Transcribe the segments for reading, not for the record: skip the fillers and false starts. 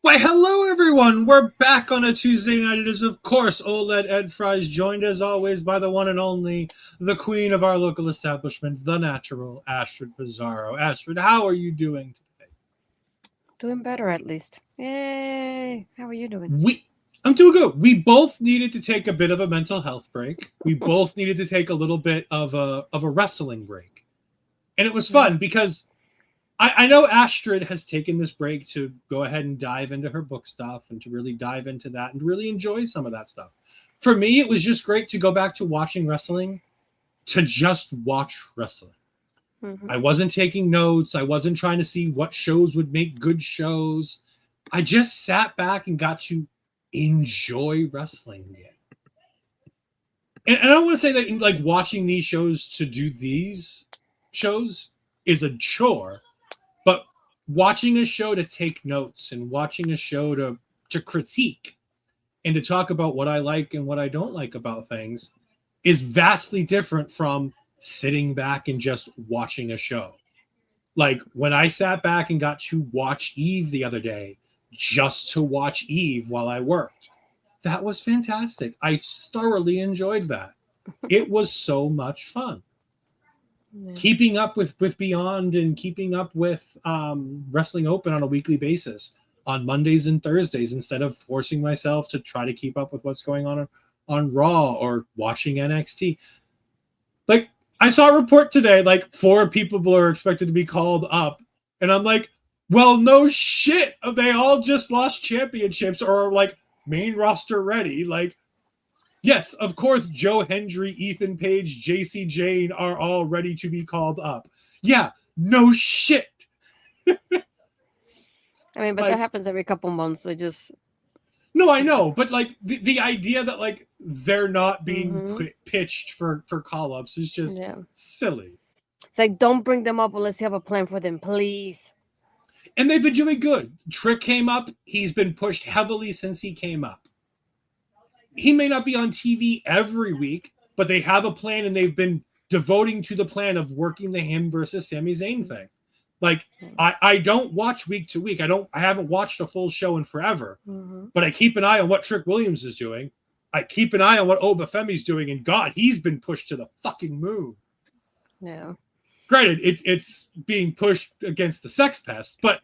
Why, hello everyone! We're back on a Tuesday night. It is, of course, OLED Ed Fries, joined as always by the one and only, the queen of our local establishment, the natural Astrid Pizarro. Astrid, how are you doing today? Doing better, at least. Yay! How are you doing? I'm doing good. We both needed to take a bit of a mental health break. We both needed to take a little bit of a wrestling break. And it was fun because I know Astrid has taken this break to go ahead and dive into her book stuff and to really dive into that and really enjoy some of that stuff. For me, it was just great to go back to watching wrestling, to just watch wrestling. Mm-hmm. I wasn't taking notes. I wasn't trying to see what shows would make good shows. I just sat back and got to enjoy wrestling again. And I don't want to say that like watching these shows to do these shows is a chore, but watching a show to take notes and watching a show to critique and to talk about what I like and what I don't like about things is vastly different from sitting back and just watching a show. Like when I sat back and got to watch Eve the other day, just to watch Eve while I worked, that was fantastic. I thoroughly enjoyed that. It was so much fun. Yeah. Keeping up with Beyond and keeping up with Wrestling Open on a weekly basis on Mondays and Thursdays instead of forcing myself to try to keep up with what's going on Raw or watching NXT. Like, I saw a report today, like 4 people are expected to be called up. And I'm like, well, no shit. They all just lost championships or are like main roster ready. Like, yes, of course, Joe Hendry, Ethan Page, JC Jane are all ready to be called up. Yeah, no shit. I mean, but like, that happens every couple months. They just... No, I know, but like the idea that like they're not being pitched for call-ups is just silly. It's like, don't bring them up unless you have a plan for them, please. And they've been doing good. Trick came up. He's been pushed heavily since he came up. He may not be on TV every week, but they have a plan and they've been devoting to the plan of working the him versus Sami Zayn thing. Like, I don't watch week to week. I haven't watched a full show in forever, but I keep an eye on what Trick Williams is doing. I keep an eye on what Obafemi's doing, and God, he's been pushed to the fucking moon. Yeah. Granted, it's being pushed against the sex pest, but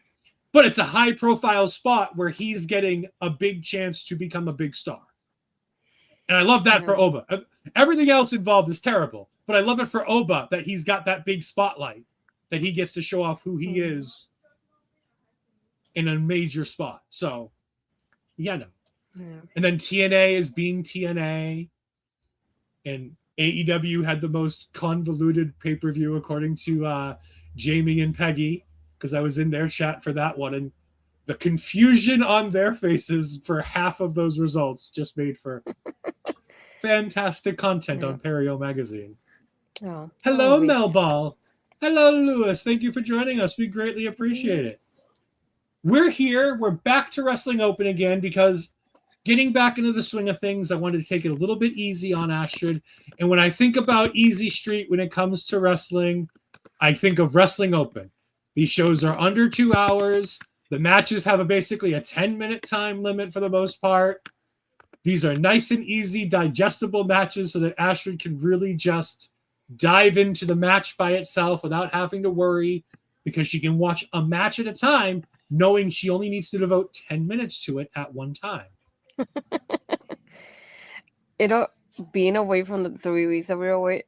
it's a high profile spot where he's getting a big chance to become a big star. And I love that for Oba. Everything else involved is terrible, but I love it for Oba that he's got that big spotlight, that he gets to show off who he is in a major spot. So, yeah, no. Yeah. And then TNA is being TNA. And AEW had the most convoluted pay-per-view according to Jamie and Peggy, because I was in their chat for that one. And the confusion on their faces for half of those results just made for fantastic content on Perio Magazine. Oh, hello, Mel Ball. Hello, Lewis. Thank you for joining us. We greatly appreciate it. We're here. We're back to Wrestling Open again because getting back into the swing of things, I wanted to take it a little bit easy on Astrid. And when I think about Easy Street when it comes to wrestling, I think of Wrestling Open. These shows are under 2 hours. The matches have basically a 10-minute time limit for the most part. These are nice and easy, digestible matches so that Astrid can really just dive into the match by itself without having to worry, because she can watch a match at a time knowing she only needs to devote 10 minutes to it at one time. Being away from the 3 weeks that we were away,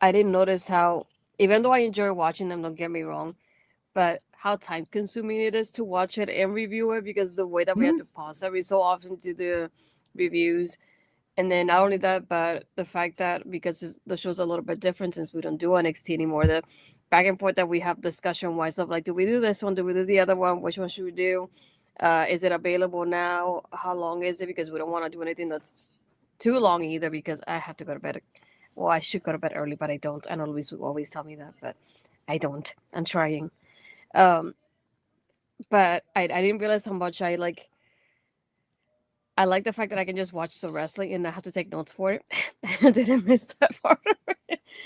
I didn't notice how, even though I enjoy watching them, don't get me wrong, but how time consuming it is to watch it and review it, because the way that we have to pause every so often to do the reviews. And then not only that, but the fact that because the show's a little bit different since we don't do NXT anymore, the back and forth that we have discussion-wise of like, do we do this one? Do we do the other one? Which one should we do? Is it available now? How long is it? Because we don't want to do anything that's too long either, because I have to go to bed. Well, I should go to bed early, but I don't. And Luis will always tell me that, but I don't. I'm trying. But I didn't realize how much I like the fact that I can just watch the wrestling and not have to take notes for it. I didn't miss that part.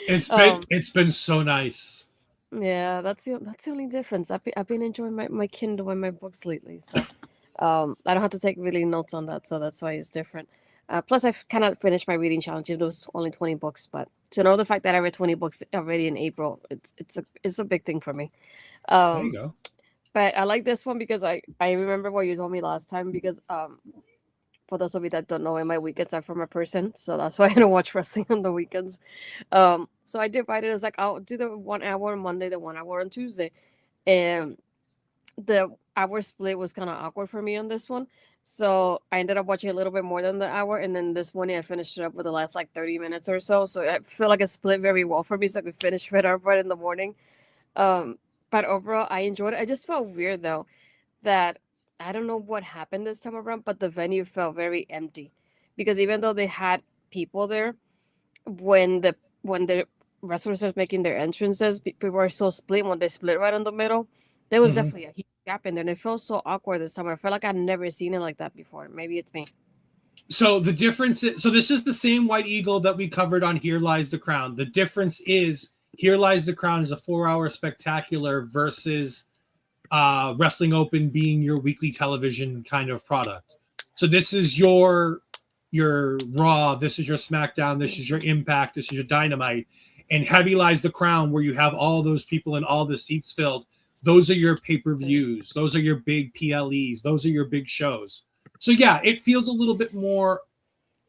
It's been so nice. Yeah, that's the only difference. I've been enjoying my Kindle and my books lately. So I don't have to take really notes on that, so that's why it's different. Plus, I've kind of finished my reading challenge. It was only 20 books, but to know the fact that I read 20 books already in April, it's a big thing for me. There you Um, go. but I like this one because I remember what you told me last time because for those of you that don't know, in my weekends I'm from a person, so that's why I don't watch wrestling on the weekends. So I divided. It's like I'll do the 1 hour on Monday, the 1 hour on Tuesday, and the hour split was kind of awkward for me on this one. So I ended up watching a little bit more than the hour, and then this morning I finished it up with the last like 30 minutes or so. So I feel like it split very well for me, so I could finish it up right in the morning. Um, but overall, I enjoyed it. I just felt weird though that I don't know what happened this time around, but the venue felt very empty because even though they had people there, when the wrestlers are making their entrances, people were so split. When they split right in the middle, there was Mhm. definitely a huge gap in there, and it felt so awkward this summer. I felt like I'd never seen it like that before. Maybe it's me. So the difference is, so this is the same White Eagle that we covered on Here Lies the Crown. The difference is Here Lies the Crown is a 4-hour spectacular versus Wrestling Open being your weekly television kind of product. So this is your Raw, this is your SmackDown, this is your Impact, this is your Dynamite, and Heavy Lies the Crown, where you have all those people and all the seats filled. Those are your pay-per-views. Those are your big PLEs. Those are your big shows. So yeah, it feels a little bit more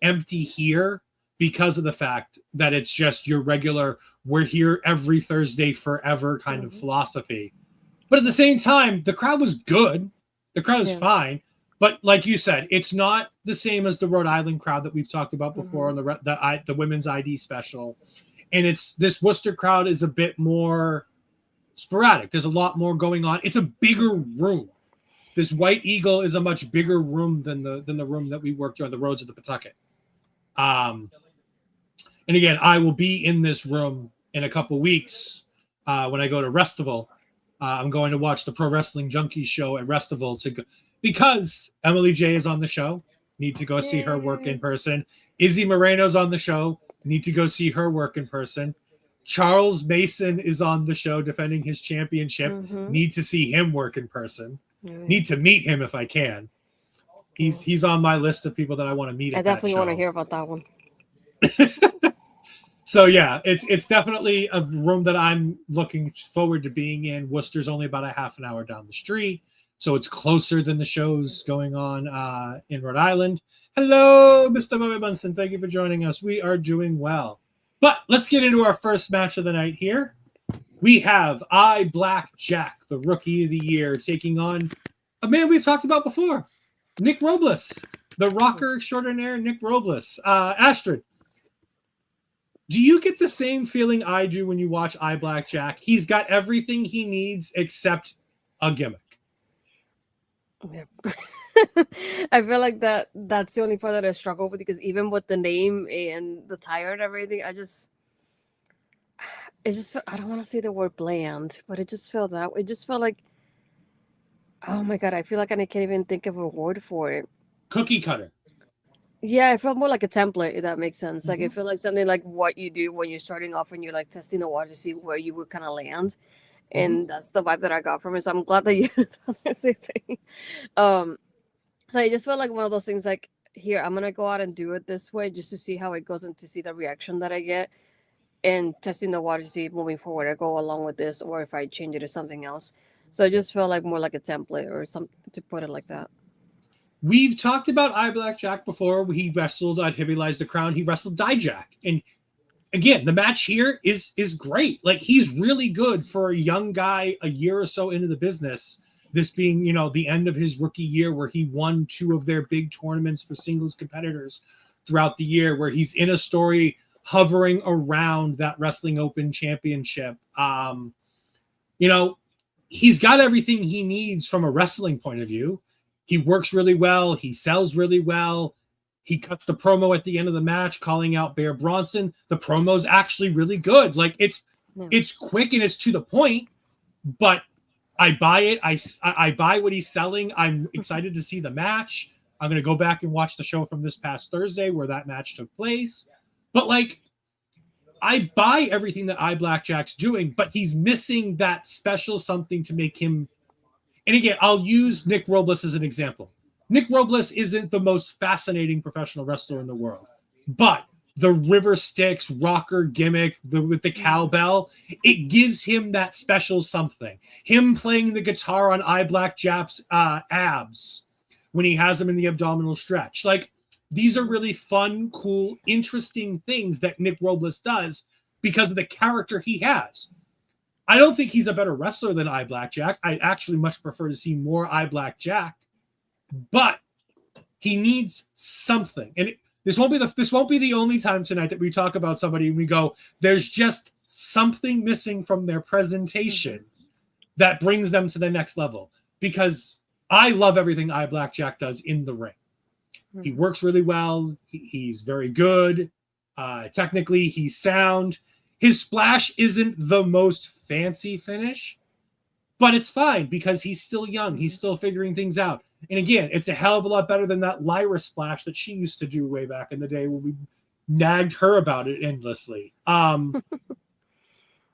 empty here because of the fact that it's just your regular we're here every Thursday forever kind of Mm-hmm. philosophy. But at the same time, the crowd was good. The crowd is Yeah. fine. But like you said, it's not the same as the Rhode Island crowd that we've talked about before Mm-hmm. on the women's ID special. And it's this Worcester crowd is a bit more sporadic. There's a lot more going on. It's a bigger room. This White Eagle is a much bigger room than the room that we worked on the roads of the Pawtucket. Um, and again, I will be in this room in a couple weeks when I go to Restival. I'm going to watch the Pro Wrestling Junkies show at Restival because Emily J is on the show. Need to go see her work in Yay. person. Izzy Moreno's on the show. Need to go see her work in person. Charles Mason is on the show defending his championship. Mm-hmm. Need to see him work in person. Yeah. Need to meet him if I can. He's on my list of people that I want to meet I at that definitely want to show. hear about that one. So yeah, it's definitely a room that I'm looking forward to being in. Worcester's only about a half an hour down the street, so it's closer than the shows going on in Rhode Island. Hello, Mr. Bobby Bunsen. Thank you for joining us. We are doing well. But let's get into our first match of the night here. We have Black Jack, the Rookie of the Year, taking on a man we've talked about before, Nick Robles, the rocker extraordinaire, Nick Robles. Astrid, do you get the same feeling I do when you watch Black Jack? He's got everything he needs except a gimmick. Yep. I feel like that's the only part that I struggle with because even with the name and the tire and everything, I don't want to say the word bland, but it just felt that it just felt like, oh my god, I feel like I can't even think of a word for it. Cookie cutter. Yeah, it felt more like a template, if that makes sense. Like Mm-hmm. it felt like something like what you do when you're starting off and you're like testing the water to see where you would kind of land. Mm-hmm. And that's the vibe that I got from it. So I'm glad that you thought the same thing. Um, so I just felt like one of those things like, here, I'm gonna go out and do it this way just to see how it goes and to see the reaction that I get and testing the water to see if moving forward I go along with this or if I change it to something else. So I just felt like more like a template or some to put it like that. We've talked about Black Jack before. He wrestled at Heavy Lies the Crown. He wrestled Dijak. And again, the match here is great. Like, he's really good for a young guy a year or so into the business. This being, the end of his rookie year where he won 2 of their big tournaments for singles competitors throughout the year, where he's in a story hovering around that Wrestling Open championship. He's got everything he needs from a wrestling point of view. He works really well. He sells really well. He cuts the promo at the end of the match, calling out Bear Bronson. The promo's actually really good. Like, it's quick and it's to the point, but I buy it. I buy what he's selling. I'm excited to see the match. I'm going to go back and watch the show from this past Thursday where that match took place. But like, I buy everything that Black Jack's doing, but he's missing that special something to make him And again, I'll use Nick Robles as an example. Nick Robles isn't the most fascinating professional wrestler in the world, but the river sticks rocker gimmick with the cowbell, it gives him that special something. Him playing the guitar on Eye Black Jap's abs when he has them in the abdominal stretch. Like, these are really fun, cool, interesting things that Nick Robles does because of the character he has. I don't think he's a better wrestler than Eye Black Jack. I actually much prefer to see more Eye Black Jack, but he needs something. And this won't be the only time tonight that we talk about somebody and we go, there's just something missing from their presentation that brings them to the next level. Because I love everything Eye Black Jack does in the ring. He works really well. He's very good. Technically, he's sound. His splash isn't the most fancy finish, but it's fine because he's still young. He's still figuring things out. And again, it's a hell of a lot better than that Lyra splash that she used to do way back in the day when we nagged her about it endlessly. But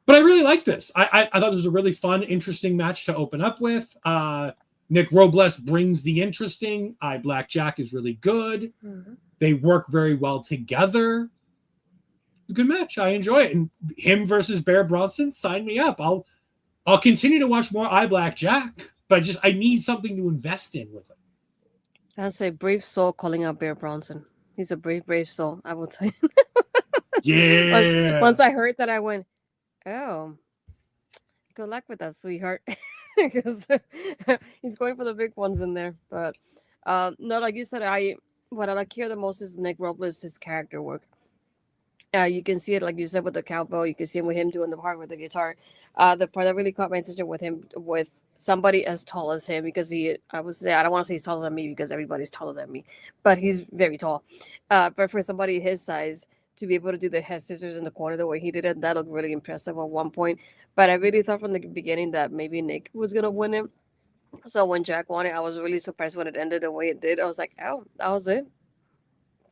I really like this. I thought it was a really fun, interesting match to open up with. Nick Robles brings the interesting. Eye Black Jack is really good. They work very well together. A good match. I enjoy it. And him versus Bear Bronson, sign me up. I'll continue to watch more Eye Black Jack, but I need something to invest in with him. That's a brave soul calling out Bear Bronson. He's a brave soul, I will tell you. Yeah. Once I heard that, I went, oh, good luck with that, sweetheart. Because he's going for the big ones in there. But no, like you said, what I like here the most is Nick Robles, his character work. You can see it, like you said, with the cowbell. You can see it with him doing the part with the guitar. The part that really caught my attention with somebody as tall as him, because I don't want to say he's taller than me because everybody's taller than me, but he's very tall. But for somebody his size to be able to do the head scissors in the corner the way he did it, that looked really impressive at one point. But I really thought from the beginning that maybe Nick was gonna win it. So when Jack won it, I was really surprised when it ended the way it did. I was like, oh, that was it.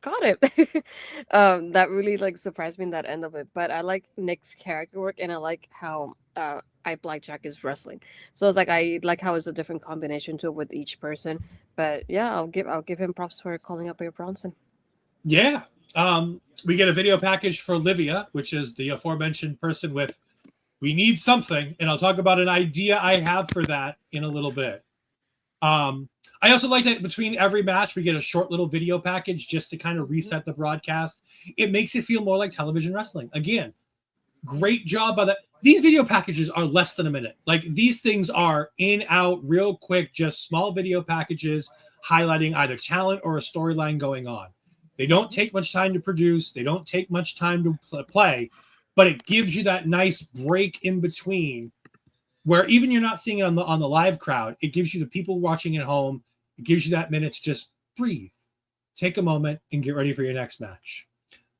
Got it. That really surprised me in that end of it. But I like Nick's character work, and I like how Eye Black Jack is wrestling. So it's I like how it's a different combination to it with each person. But yeah, I'll give him props for calling up Bear Bronson. Yeah. We get a video package for Liviyah, which is the aforementioned person with we need something, and I'll talk about an idea I have for that in a little bit. I also like that between every match, we get a short little video package just to kind of reset the broadcast. It makes it feel more like television wrestling. Again, great job by that. These video packages are less than a minute. These things are in, out, real quick, just small video packages highlighting either talent or a storyline going on. They don't take much time to produce. They don't take much time to play, but it gives you that nice break in between where even you're not seeing it on the live crowd. It gives you the people watching at home. It gives you that minute to just breathe, take a moment, and get ready for your next match.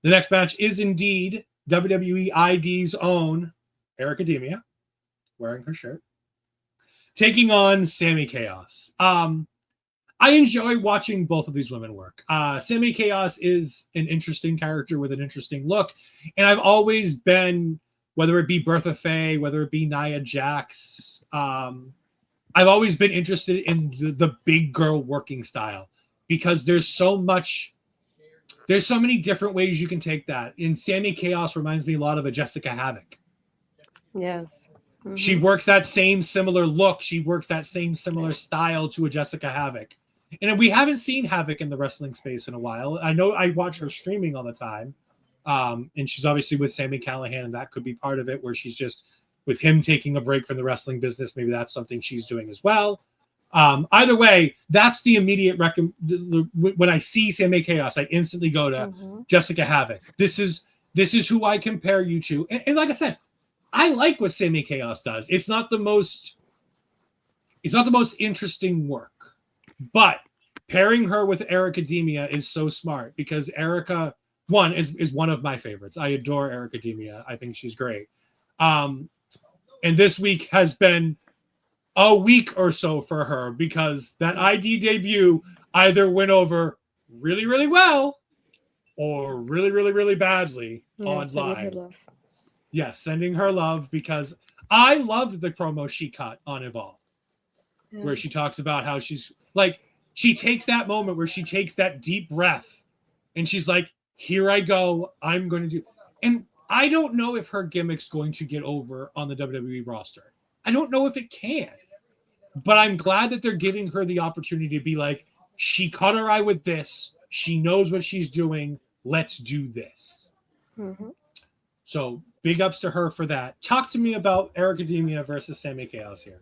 The next match is indeed WWE ID's own Airica Demia, wearing her shirt, taking on Sammi Chaos. I enjoy watching both of these women work. Sammi Chaos is an interesting character with an interesting look, and I've always been, whether it be Bertha Faye, whether it be Nia Jax, I've always been interested in the big girl working style because there's so many different ways you can take that. And Sammi Chaos reminds me a lot of a Jessica Havoc. Yes. Mm-hmm. She works that same similar look. She works that same similar style to a Jessica Havoc. And we haven't seen Havoc in the wrestling space in a while. I know I watch her streaming all the time. And she's obviously with Sami Callihan, and that could be part of it, where she's just with him taking a break from the wrestling business. Maybe that's something she's doing as well. Either way, that's the immediate when I see Sammi Chaos, I instantly go to Jessica Havoc. This is who I compare you to. And like I said, I like what Sammi Chaos does. It's not the most interesting work, but pairing her with Airica Demia is so smart because Airica, one, is one of my favorites. I adore Airica Demia. I think she's great. And this week has been a week or so for her because that ID debut either went over really, really well or really, really, really badly online. Yes, sending her love because I loved the promo she cut on Evolve. where she talks about how she's like, she takes that moment where she takes that deep breath and she's like, here I go. I'm going to do. And I don't know if her gimmick's going to get over on the WWE roster. I don't know if it can. But I'm glad that they're giving her the opportunity to be like, she caught her eye with this. She knows what she's doing. Let's do this. Mm-hmm. So big ups to her for that. Talk to me about Airica Demia versus Sammi Chaos here.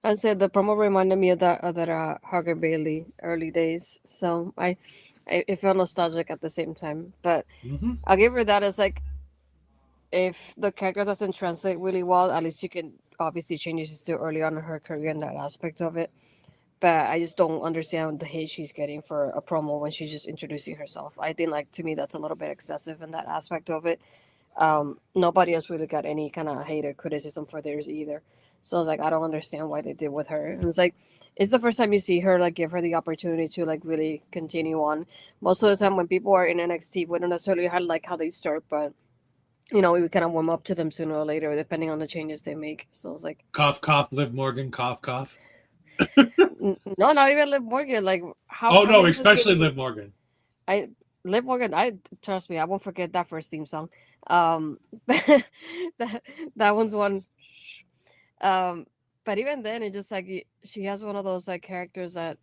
I said the promo reminded me of that Hager Bailey early days. So it felt nostalgic at the same time. But I'll give her that as like, if the character doesn't translate really well, at least you can obviously change it still early on in her career in that aspect of it. But I just don't understand the hate she's getting for a promo when she's just introducing herself. I think, like, to me, that's a little bit excessive in that aspect of it. Nobody else really got any kind of hate or criticism for theirs either. So I was like, I don't understand why they did with her. And it's like, it's the first time you see her, like, give her the opportunity to, like, really continue on. Most of the time when people are in NXT, we don't necessarily have, like, how they start, but we kind of warm up to them sooner or later, depending on the changes they make. So I was like, cough, cough, Liv Morgan, cough, cough. No, not even Liv Morgan. Like, how? Oh no, especially Liv Morgan. Liv Morgan. Trust me, I won't forget that first theme song. That one's one. But even then, it's just like she has one of those like characters that,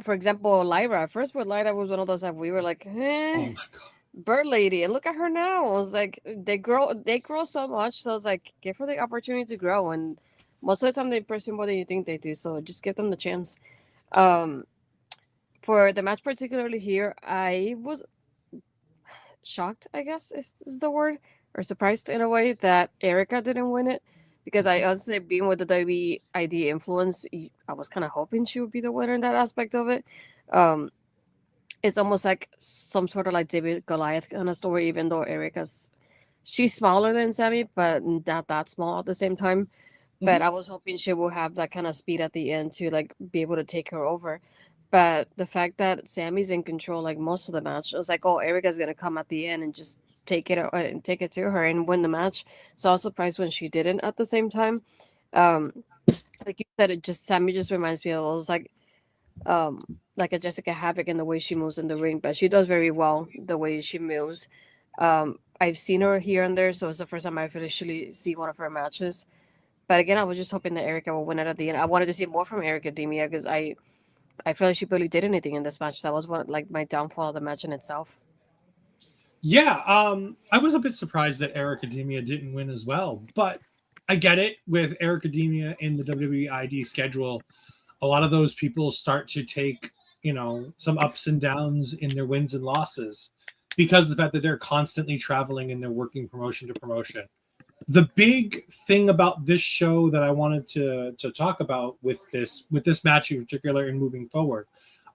for example, Lyra. First with Lyra was one of those that we were like, oh my god. Bird Lady, and look at her now. I was like, they grow so much. So I was like, give her the opportunity to grow, and most of the time they pursue more than you think they do. So just give them the chance. For the match particularly here, I was shocked, I guess is the word, or surprised in a way that Airica didn't win it, because I honestly, being with the WWE ID influence, I was kind of hoping she would be the winner in that aspect of it. It's almost like some sort of like David Goliath kind of story, even though she's smaller than Sammi, but not that small at the same time. Mm-hmm. But I was hoping she will have that kind of speed at the end to like be able to take her over. But the fact that Sammy's in control like most of the match, I was like, oh, Airica's gonna come at the end and just take it to her and win the match. So I was surprised when she didn't at the same time. Like you said, Sammi just reminds me of, it was like a Jessica Havoc in the way she moves in the ring, but she does very well the way she moves. I've seen her here and there, so it's the first time I've actually see one of her matches. But again, I was just hoping that Airica will win it at the end. I wanted to see more from Airica Demia because I feel like she barely did anything in this match. That was my downfall of the match in itself. Yeah, I was a bit surprised that Airica Demia didn't win as well, but I get it. With Airica Demia in the WWE ID schedule, a lot of those people start to take, some ups and downs in their wins and losses because of the fact that they're constantly traveling and they're working promotion to promotion. The big thing about this show that I wanted to talk about with this match in particular and moving forward,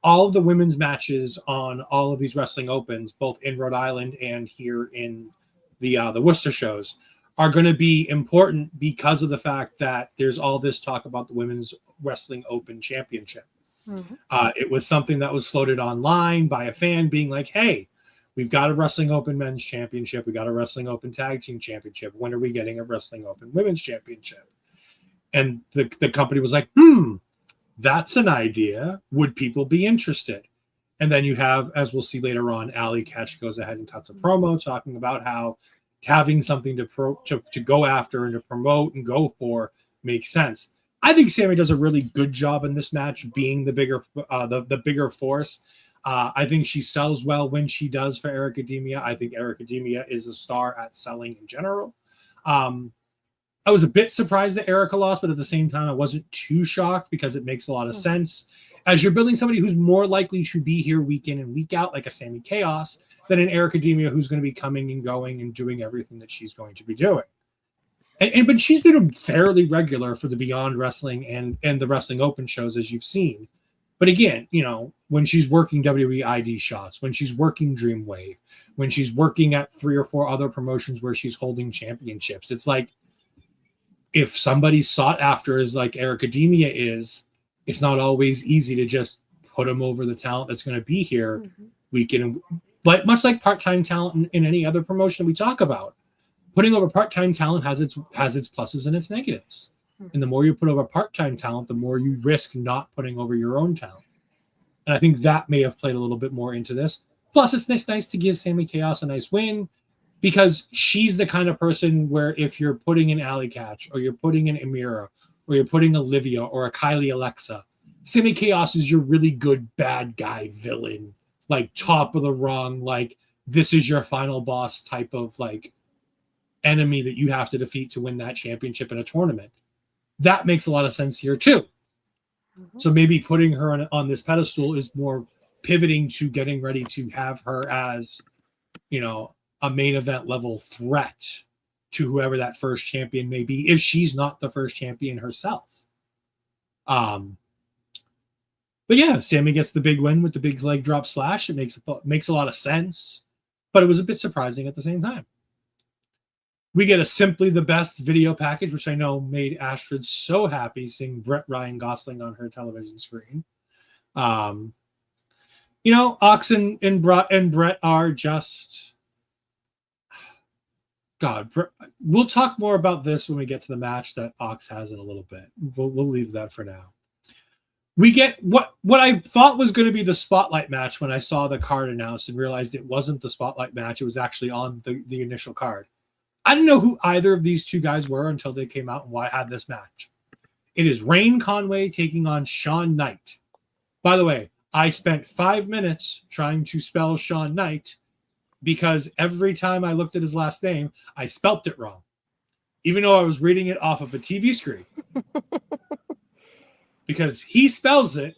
all of the women's matches on all of these wrestling opens, both in Rhode Island and here in the Worcester shows, are going to be important because of the fact that there's all this talk about the Women's Wrestling Open Championship. Mm-hmm. It was something that was floated online by a fan being like, hey, we've got a Wrestling Open Men's Championship. We got a Wrestling Open Tag Team Championship. When are we getting a Wrestling Open Women's Championship? And the company was like, that's an idea. Would people be interested? And then you have, as we'll see later on, Allie Katch goes ahead and cuts a promo talking about how having something to go after and to promote and go for makes sense. I think Sammi does a really good job in this match, being the bigger force. I think she sells well when she does for Airica Demia. I think Airica Demia is a star at selling in general. I was a bit surprised that Airica lost, but at the same time, I wasn't too shocked because it makes a lot of sense. As you're building somebody who's more likely to be here week in and week out, like a Sammi Chaos, than an Airica Demia who's going to be coming and going and doing everything that she's going to be doing. But she's been fairly regular for the Beyond Wrestling and the Wrestling Open shows, as you've seen. But again, when she's working WWE ID shots, when she's working Dreamwave, when she's working at 3 or 4 other promotions where she's holding championships, it's like, if somebody's sought after as like Airica Demia is, it's not always easy to just put them over the talent that's going to be here week in, much like part-time talent in any other promotion we talk about. Putting over part-time talent has its pluses and its negatives. And the more you put over part-time talent, the more you risk not putting over your own talent. And I think that may have played a little bit more into this. Plus, it's nice to give Sammi Chaos a nice win because she's the kind of person where if you're putting in Allie Katch or you're putting in Amira or you're putting a Liviyah or a Kylie Alexa, Sammi Chaos is your really good bad guy villain, like top of the rung, like this is your final boss type of like enemy that you have to defeat to win that championship in a tournament. That makes a lot of sense here too. So maybe putting her on this pedestal is more pivoting to getting ready to have her as, you know, a main event level threat to whoever that first champion may be, if she's not the first champion herself. But yeah, Sammi gets the big win with the big leg drop splash. It makes a lot of sense, but it was a bit surprising at the same time. We get a Simply the Best video package, which I know made Astrid so happy seeing Brett Ryan Gosling on her television screen. You know, Ox and Brett are just... God, we'll talk more about this when we get to the match that Ox has in a little bit. We'll leave that for now. We get what I thought was going to be the spotlight match when I saw the card announced and realized it wasn't the spotlight match. It was actually on the initial card. I didn't know who either of these two guys were until they came out and had this match. It is Conway taking on Shawn Knyte. By the way, I spent 5 minutes trying to spell Shawn Knyte because every time I looked at his last name, I spelt it wrong, even though I was reading it off of a TV screen. Because he spells it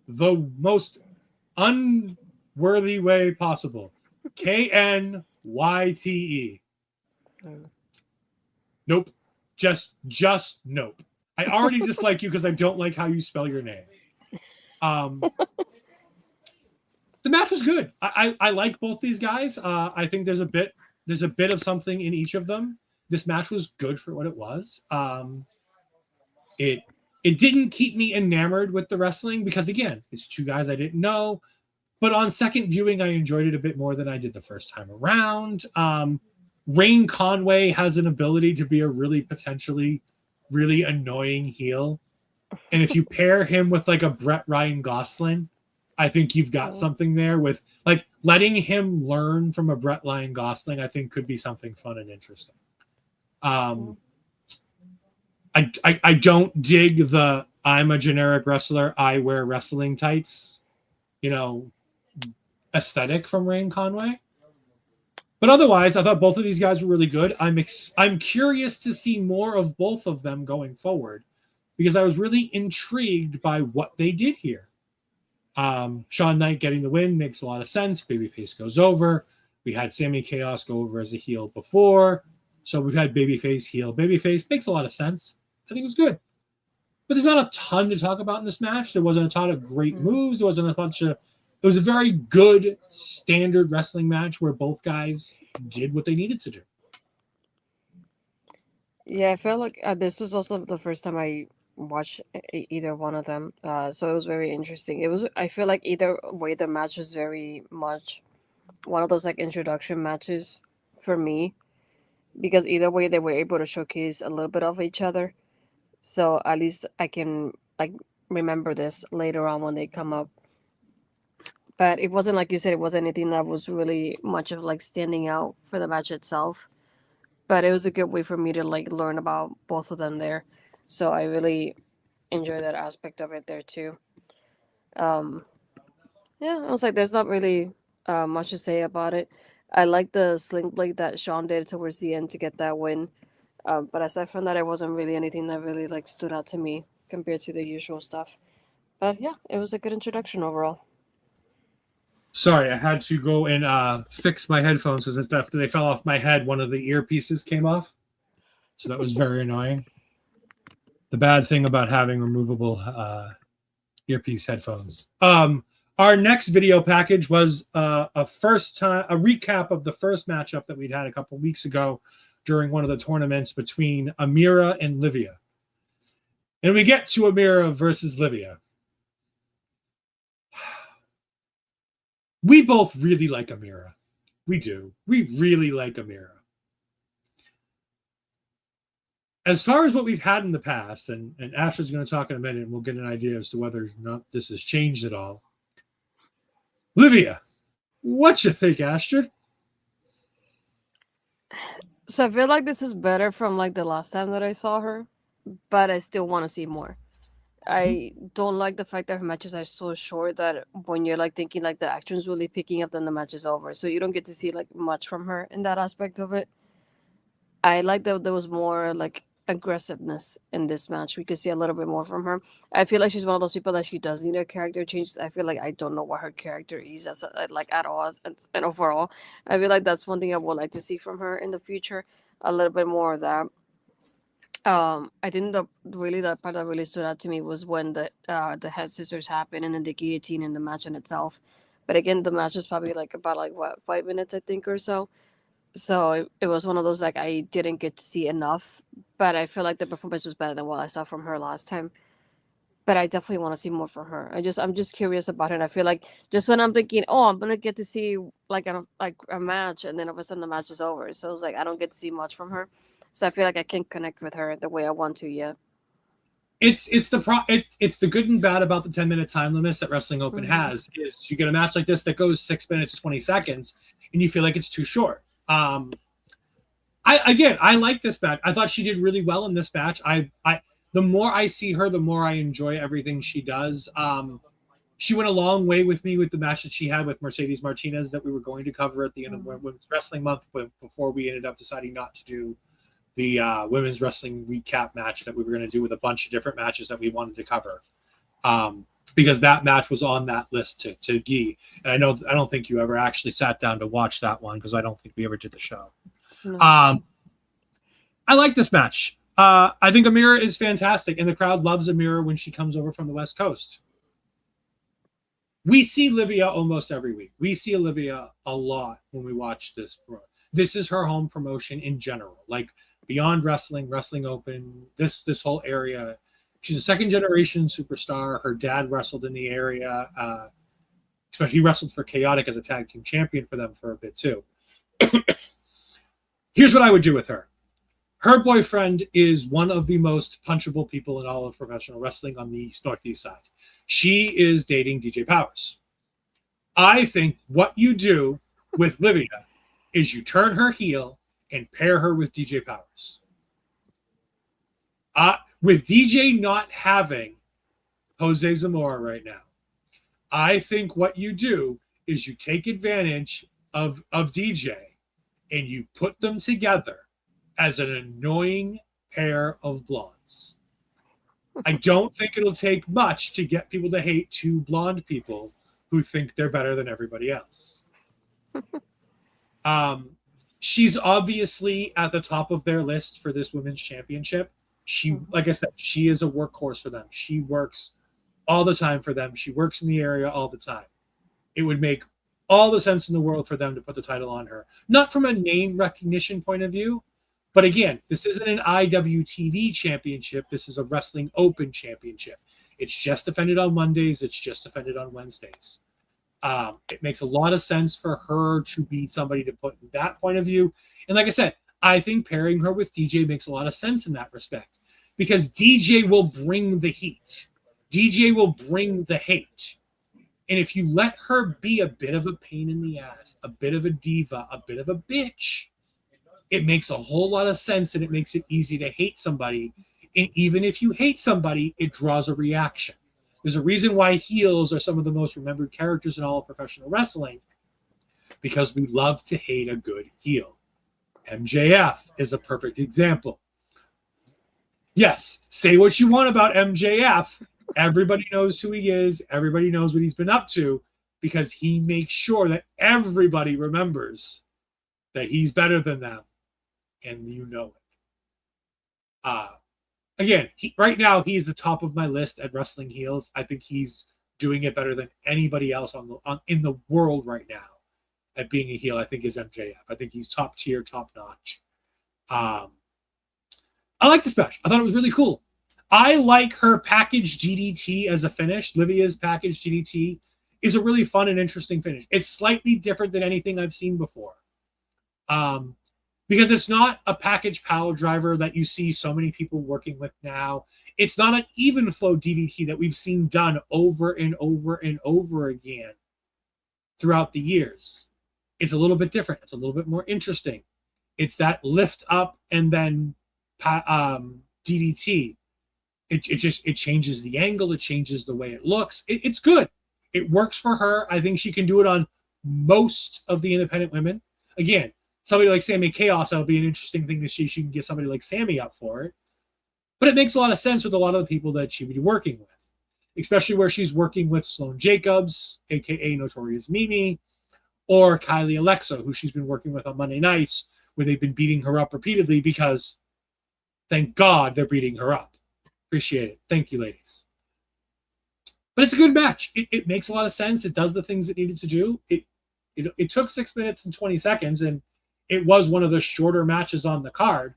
the most unworthy way possible. Knyte. Nope. Just nope. I already dislike you because I don't like how you spell your name. The match was good. I like both these guys. I think there's a bit of something in each of them. This match was good for what it was. It didn't keep me enamored with the wrestling because, again, it's two guys I didn't know. But on second viewing, I enjoyed it a bit more than I did the first time around. Conway has an ability to be a really potentially really annoying heel. And if you pair him with like a Brett Ryan Gosling, I think you've got something there with like letting him learn from a Brett Ryan Gosling, I think could be something fun and interesting. I don't dig the I'm a generic wrestler, I wear wrestling tights, you know, aesthetic from Conway. But otherwise, I thought both of these guys were really good. I'm curious to see more of both of them going forward because I was really intrigued by what they did here. Shawn Knyte getting the win makes a lot of sense. Babyface goes over. We had Sammi Chaos go over as a heel before. So we've had Babyface, heel, Babyface. Makes a lot of sense. I think it was good. But there's not a ton to talk about in this match. There wasn't a ton of great moves. There wasn't a bunch of... It was a very good standard wrestling match where both guys did what they needed to do. Yeah, I felt like this was also the first time I watched either one of them. So it was very interesting. I feel like either way the match was very much one of those like introduction matches for me. Because either way they were able to showcase a little bit of each other. So at least I can like remember this later on when they come up. But it wasn't like you said, it wasn't anything that was really much of like standing out for the match itself. But it was a good way for me to like learn about both of them there. So I really enjoy that aspect of it there too. Yeah, I was like, there's not really much to say about it. I like the sling blade that Shawn did towards the end to get that win. But aside from that, it wasn't really anything that really like stood out to me compared to the usual stuff. But yeah, it was a good introduction overall. Sorry, I had to go and fix my headphones because after they fell off my head, one of the earpieces came off. So that was very annoying. The bad thing about having removable earpiece headphones. Our next video package was a recap of the first matchup that we'd had a couple weeks ago during one of the tournaments between Amira and Liviyah. And we get to Amira versus Liviyah. We both really like Amira. We do. We really like Amira. as far as what we've had in the past, and Astrid's going to talk in a minute, and we'll get an idea as to whether or not this has changed at all. Liviyah, what you think, Astrid? So I feel like this is better from like the last time that I saw her, but I still want to see more. I don't like the fact that her matches are so short that when you're like thinking like the action's really picking up, then the match is over. So you don't get to see like much from her in that aspect of it. I like that there was more like aggressiveness in this match. We could see a little bit more from her. I feel like she's one of those people that she does need a character change. I feel like I don't know what her character is as like at all and overall. I feel like that's one thing I would like to see from her in the future. A little bit more of that. I think the part that really stood out to me was when the head scissors happened and then the guillotine in the match in itself. But again, the match was probably like about like what 5 minutes I think or so. So it was one of those like I didn't get to see enough, but I feel like the performance was better than what I saw from her last time. But I definitely want to see more from her. I'm just curious about her. And I feel like just when I'm thinking, oh, I'm gonna get to see like a match, and then all of a sudden the match is over. So it's like I don't get to see much from her. So I feel like I can't connect with her the way I want to yet. It's the good and bad about the 10-minute time limits that Wrestling Open has. Is you get a match like this that goes 6 minutes 20 seconds, and you feel like it's too short. I like this match. I thought she did really well in this match. The more I see her, the more I enjoy everything she does. She went a long way with me with the match that she had with Mercedes Martinez that we were going to cover at the end of Women's Wrestling Month, but before we ended up deciding not to do the women's wrestling recap match that we were going to do with a bunch of different matches that we wanted to cover, because that match was on that list to Guy. And I don't think you ever actually sat down to watch that one because I don't think we ever did the show. No. I like this match. I think Amira is fantastic, and the crowd loves Amira when she comes over from the West Coast. We see Liviyah almost every week. We see Liviyah a lot when we watch this. This is her home promotion in general. Like Beyond Wrestling, Wrestling Open, this whole area. She's a second-generation superstar. Her dad wrestled in the area. He wrestled for Chaotic as a tag team champion for them for a bit, too. Here's what I would do with her. Her boyfriend is one of the most punchable people in all of professional wrestling on the Northeast side. She is dating DJ Powers. I think what you do with Liviyah is you turn her heel and pair her with DJ Powers. With DJ not having Jose Zamora right now, I think what you do is you take advantage of DJ and you put them together as an annoying pair of blondes. I don't think it'll take much to get people to hate two blonde people who think they're better than everybody else. She's obviously at the top of their list for this women's championship. She, like I said, she is a workhorse for them. She works all the time for them. She works in the area all the time. It would make all the sense in the world for them to put the title on her. Not from a name recognition point of view, but again, this isn't an IWTV championship. This is a Wrestling Open championship. It's just defended on Mondays. It's just defended on Wednesdays. It makes a lot of sense for her to be somebody to put in that point of view. And like I said, I think pairing her with DJ makes a lot of sense in that respect because DJ will bring the heat. DJ will bring the hate. And if you let her be a bit of a pain in the ass, a bit of a diva, a bit of a bitch, it makes a whole lot of sense and it makes it easy to hate somebody. And even if you hate somebody, it draws a reaction. There's a reason why heels are some of the most remembered characters in all of professional wrestling because we love to hate a good heel. MJF is a perfect example. Yes, say what you want about MJF. Everybody knows who he is. Everybody knows what he's been up to because he makes sure that everybody remembers that he's better than them. And you know it. Again, right now, he's the top of my list at wrestling heels. I think he's doing it better than anybody else in the world right now at being a heel. I think is MJF. I think he's top tier, top notch. I like this match. I thought it was really cool. I like her package DDT as a finish. Liviyah's package DDT is a really fun and interesting finish. It's slightly different than anything I've seen before. because it's not a package pile driver that you see so many people working with now. It's not an even flow DDT that we've seen done over and over and over again throughout the years. It's a little bit different. It's a little bit more interesting. It's that lift up and then DDT. It changes the angle. It changes the way it looks. It's good. It works for her. I think she can do it on most of the independent women. Again, somebody like Sammi Chaos, that'll be an interesting thing to see. She can get somebody like Sammi up for it. But it makes a lot of sense with a lot of the people that she would be working with, especially where she's working with Sloane Jacobs, a.k.a. Notorious Mimi, or Kylie Alexa, who she's been working with on Monday nights, where they've been beating her up repeatedly because, thank God, they're beating her up. Appreciate it. Thank you, ladies. But it's a good match. It makes a lot of sense. It does the things it needed to do. It took 6 minutes and 20 seconds, and it was one of the shorter matches on the card.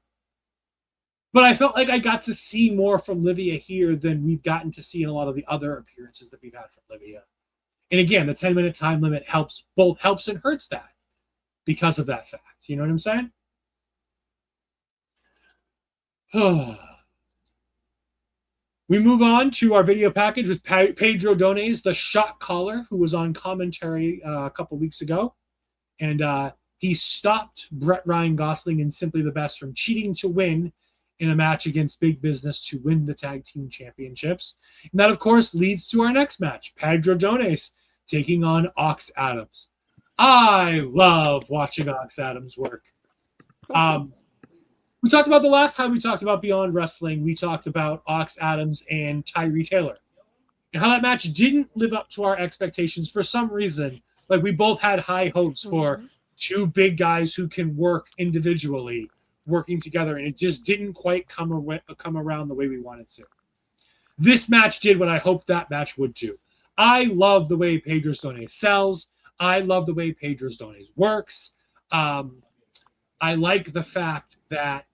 But I felt like I got to see more from Liviyah here than we've gotten to see in a lot of the other appearances that we've had from Liviyah. And again, the 10-minute time limit both helps and hurts that because of that fact. You know what I'm saying? We move on to our video package with Pedro Dones, the shot caller, who was on commentary a couple weeks ago. And he stopped Brett Ryan Gosling and Simply the Best from cheating to win in a match against Big Business to win the tag team championships. And that, of course, leads to our next match, Pedro Dones taking on Ox Adams. I love watching Ox Adams work. We talked about the last time we talked about Beyond Wrestling, we talked about Ox Adams and Tyree Taylor and how that match didn't live up to our expectations for some reason. Like, we both had high hopes for two big guys who can work individually working together, and it just didn't quite come around the way we wanted to. This match did what I hoped that match would do. I love the way Pedro Dones sells. I love the way Pedro Dones works. I like the fact that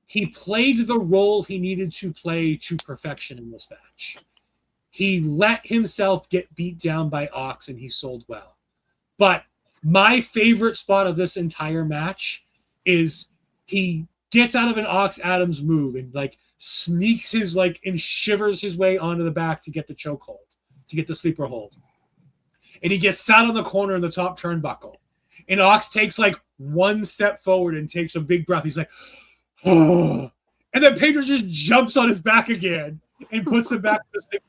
he played the role he needed to play to perfection in this match. He let himself get beat down by Ox, and he sold well. But my favorite spot of this entire match is he gets out of an Ox Adams move and like sneaks his and shivers his way onto the back to get the chokehold, to get the sleeper hold. And he gets sat on the corner in the top turnbuckle. And Ox takes one step forward and takes a big breath. He's like, oh. And then Pedro just jumps on his back again and puts him back to the sleeper.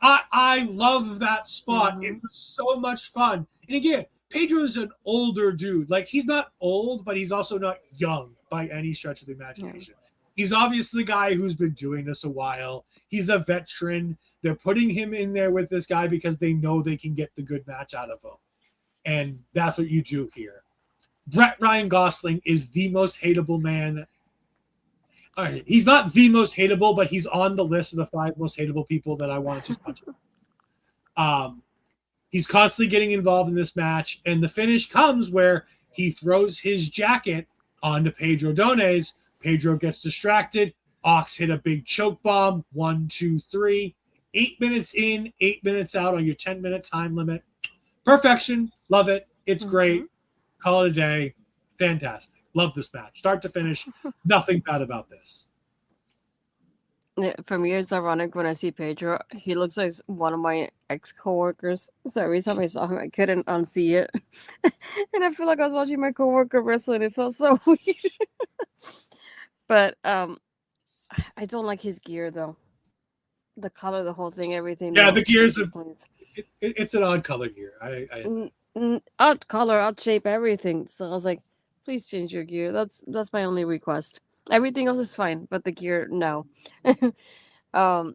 I love that spot. Mm-hmm. It was so much fun. And again, Pedro's an older dude. He's not old, but he's also not young by any stretch of the imagination. Yeah. He's obviously a guy who's been doing this a while. He's a veteran. They're putting him in there with this guy because they know they can get the good match out of him. And that's what you do here. Brett Ryan Gosling is the most hateable man. All right, he's not the most hateable, but he's on the list of the 5 most hateable people that I want to just punch him. He's constantly getting involved in this match, and the finish comes where he throws his jacket onto Pedro Dones. Pedro gets distracted. Ox hit a big choke bomb. 1, 2, 3. 8 minutes in, 8 minutes out on your 10-minute time limit. Perfection. Love it. It's great. Call it a day. Fantastic. Love this match. Start to finish. Nothing bad about this. For me, it's ironic when I see Pedro. He looks like one of my ex-coworkers. So every time I saw him, I couldn't unsee it. And I feel like I was watching my coworker wrestling. It felt so weird. But I don't like his gear, though. The color, the whole thing, everything. Yeah, the gear's it's an odd color gear. Odd color, odd shape, everything. So I was like, please change your gear. That's my only request. Everything else is fine, but the gear, no. But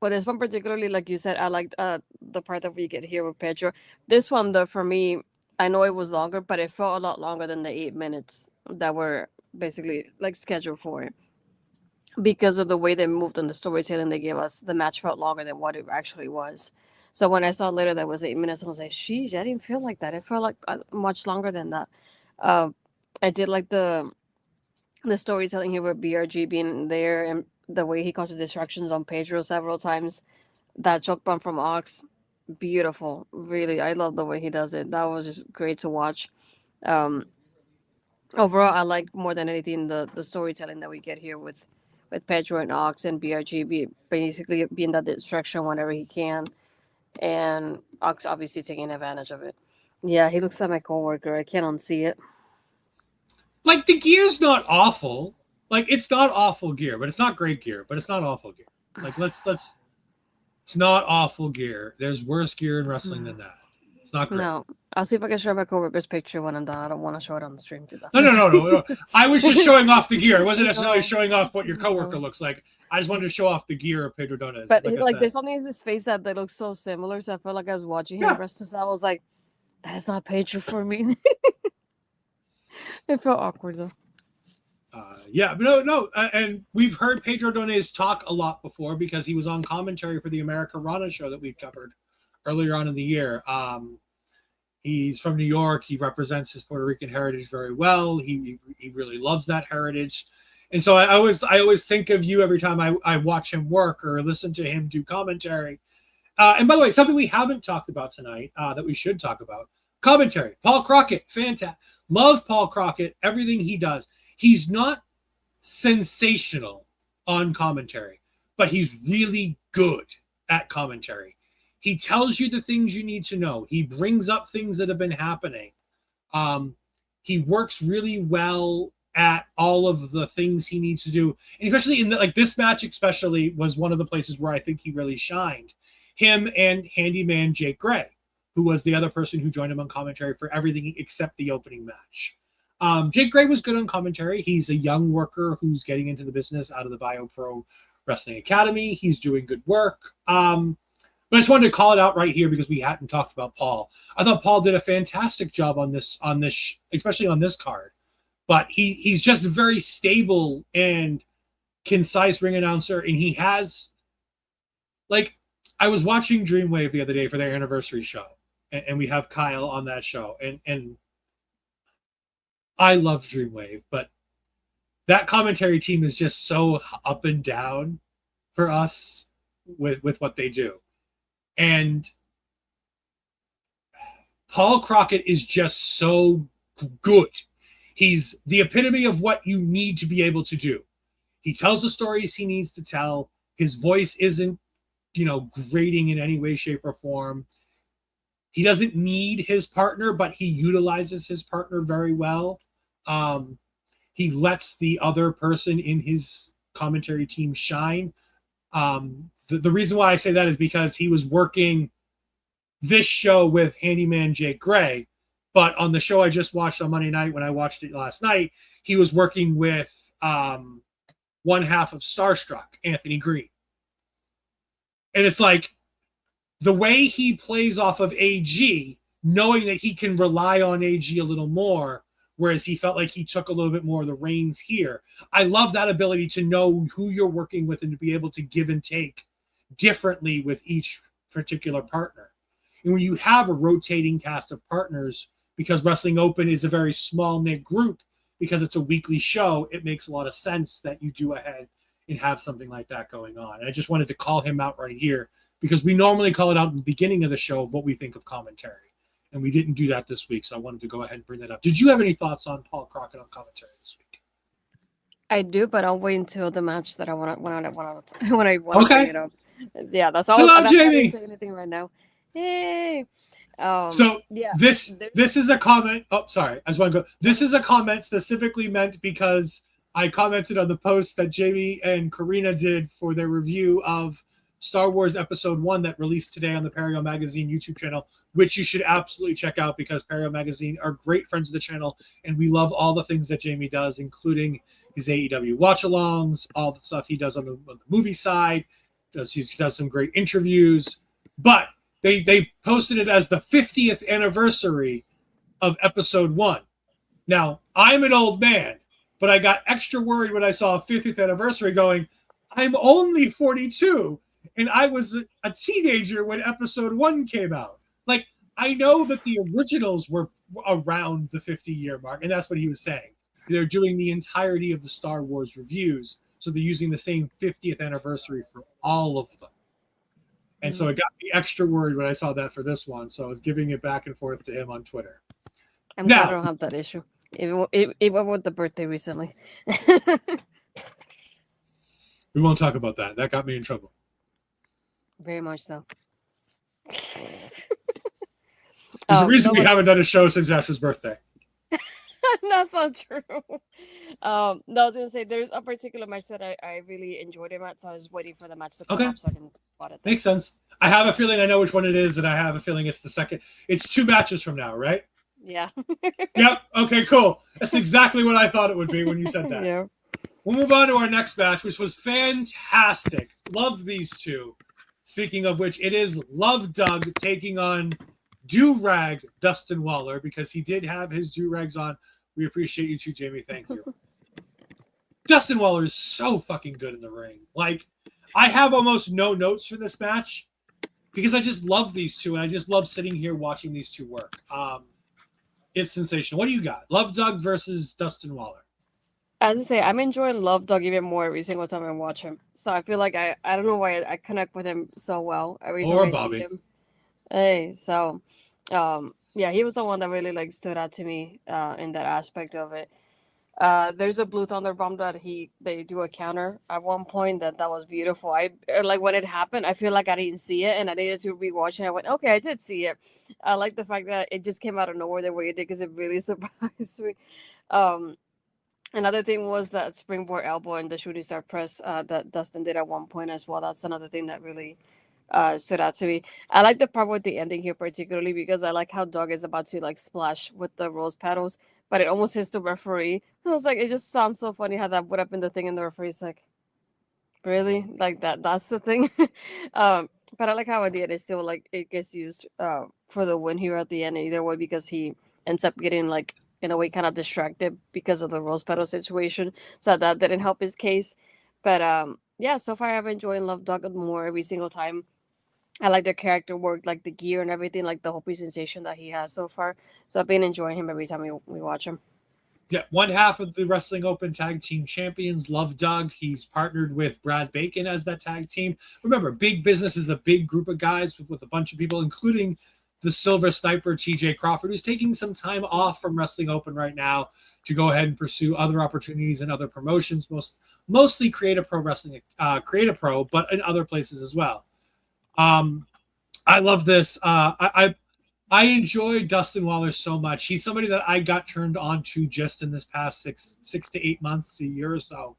this one particularly, like you said, I liked the part that we get here with Pedro. This one, though, for me, I know it was longer, but it felt a lot longer than the 8 minutes that were basically scheduled for it. Because of the way they moved and the storytelling they gave us, the match felt longer than what it actually was. So when I saw later that was 8 minutes, I was like, sheesh, I didn't feel like that. It felt like much longer than that. I did like the storytelling here with BRG being there and the way he causes distractions on Pedro several times. That choke bomb from Ox, beautiful. Really, I love the way he does it. That was just great to watch. Overall, I like more than anything the storytelling that we get here with Pedro and Ox and BRG basically being that distraction whenever he can, and Ox obviously taking advantage of it. Yeah, he looks like my coworker. I can't unsee it. Like the gear's not awful. Like it's not awful gear, but it's not great gear, but it's not awful gear. Like let's it's not awful gear. There's worse gear in wrestling than that. It's not great. No, I'll see if I can show my coworker's picture when I'm done. I don't want to show it on the stream because No. I was just showing off the gear. I wasn't necessarily showing off what your coworker looks like. I just wanted to show off the gear of Pedro Dones. But like there's something in his face that looks so similar. So I felt like I was watching him wrestle. So I was like, that is not Pedro for me. It felt awkward though. And we've heard Pedro Dones talk a lot before because he was on commentary for the America Rana show that we covered earlier on in the year. He's from New York. He represents his Puerto Rican heritage very well. He really loves that heritage. And so I always think of you every time I watch him work or listen to him do commentary. And by the way, something we haven't talked about tonight that we should talk about, commentary. Paul Crockett, fantastic. Love Paul Crockett, everything he does. He's not sensational on commentary, but he's really good at commentary. He tells you the things you need to know. He brings up things that have been happening. He works really well at all of the things he needs to do. And especially in this match especially was one of the places where I think he really shined. Him and handyman Jake Gray, who was the other person who joined him on commentary for everything except the opening match. Jake Gray was good on commentary. He's a young worker who's getting into the business out of the BioPro Wrestling Academy. He's doing good work. But I just wanted to call it out right here because we hadn't talked about Paul. I thought Paul did a fantastic job on this, especially on this card. But he's just very stable and concise ring announcer, and he has, I was watching Dreamwave the other day for their anniversary show, and we have Kyle on that show, and I love Dreamwave, but that commentary team is just so up and down for us with what they do. And Paul Crockett is just so good. He's the epitome of what you need to be able to do. He tells the stories he needs to tell. His voice isn't, grating in any way, shape, or form. He doesn't need his partner, but he utilizes his partner very well. He lets the other person in his commentary team shine. The reason why I say that is because he was working this show with handyman Jake Gray, but on the show I just watched on Monday night, when I watched it last night, he was working with one half of Starstruck, Anthony Green. And it's like the way he plays off of AG, knowing that he can rely on AG a little more, whereas he felt like he took a little bit more of the reins here. I love that ability to know who you're working with and to be able to give and take differently with each particular partner. And when you have a rotating cast of partners, because Wrestling Open is a very small-knit group, because it's a weekly show, it makes a lot of sense that you do ahead and have something like that going on. And I just wanted to call him out right here, because we normally call it out in the beginning of the show of what we think of commentary. And we didn't do that this week, so I wanted to go ahead and bring that up. Did you have any thoughts on Paul Crockett on commentary this week? I do, but I'll wait until the match that I want to when I want to bring it up. Yeah, that's all. Hello, that's Jamie. I didn't say anything right now. Yay! This is a comment. Oh, sorry. I just want to go. This is a comment specifically meant because I commented on the post that Jamie and Karina did for their review of Star Wars Episode 1 that released today on the Perio Magazine YouTube channel, which you should absolutely check out because Perio Magazine are great friends of the channel, and we love all the things that Jamie does, including his AEW watch-alongs, all the stuff he does on the movie side. He does some great interviews. But they posted it as the 50th anniversary of Episode 1. Now, I'm an old man, but I got extra worried when I saw a 50th anniversary going, I'm only 42. And I was a teenager when Episode 1 came out. I know that the originals were around the 50-year mark, and that's what he was saying. They're doing the entirety of the Star Wars reviews, so they're using the same 50th anniversary for all of them. And so it got me extra worried when I saw that for this one, so I was giving it back and forth to him on Twitter. I'm glad I don't have that issue. Even with the birthday recently. We won't talk about that. That got me in trouble. Very much so. There's a reason No, we but haven't done a show since Asher's birthday. that's not true. No, I was gonna say there's a particular match that I really enjoyed him at, so I was waiting for the match to come Okay. up so I can talk about it. Makes sense. I have a feeling I know which one it is, and I have a feeling it's the second. It's 2 matches from now, right? Yeah. Yep. Okay, cool. That's exactly what I thought it would be when you said that. Yeah. We'll move on to our next match, which was fantastic. Love these two. Speaking of which, it is Love Doug taking on Do-Rag Dustin Waller, because he did have his do-rags on. We appreciate you too, Jamie. Thank you. Dustin Waller is so fucking good in the ring. Like, I have almost no notes for this match because I just love these two, and I just love sitting here watching these two work. It's sensational. What do you got? Love Doug versus Dustin Waller. As I say, I'm enjoying Love Dog even more every single time I watch him. So I feel like I don't know why I connect with him so well every time I Bobby. see him. Hey, so yeah, he was the one that really like stood out to me in that aspect of it. There's a Blue Thunder bomb that they do a counter at one point that was beautiful. I like when it happened. I feel like I didn't see it, and I needed to rewatch it. I went, okay, I did see it. I like the fact that it just came out of nowhere the way it did because it really surprised me. Another thing was that springboard elbow and the shooting star press that Dustin did at one point as well. That's another thing that really stood out to me. I like the part with the ending here particularly because I like how Doug is about to like splash with the rose petals, but it almost hits the referee. I was like, it just sounds so funny how that would have been the thing, and the referee's like, really? Like that's the thing? But I like how at the end it still like it gets used for the win here at the end either way because he ends up getting like in a way kind of distracted because of the rose petal situation. So that didn't help his case. But yeah, so far I've enjoyed Love Dog more every single time. I like their character work, like the gear and everything, like the whole presentation that he has so far. So I've been enjoying him every time we watch him. Yeah, one half of the Wrestling Open Tag Team Champions, Love Doug. He's partnered with Brad Bacon as that tag team. Remember, Big Business is a big group of guys with a bunch of people, including the Silver Sniper, TJ Crawford, who's taking some time off from Wrestling Open right now to go ahead and pursue other opportunities and other promotions, mostly Create a Pro Wrestling, Create a Pro, but in other places as well. I love this. I enjoy Dustin Waller so much. He's somebody that I got turned on to just in this past six to 8 months, a year or so.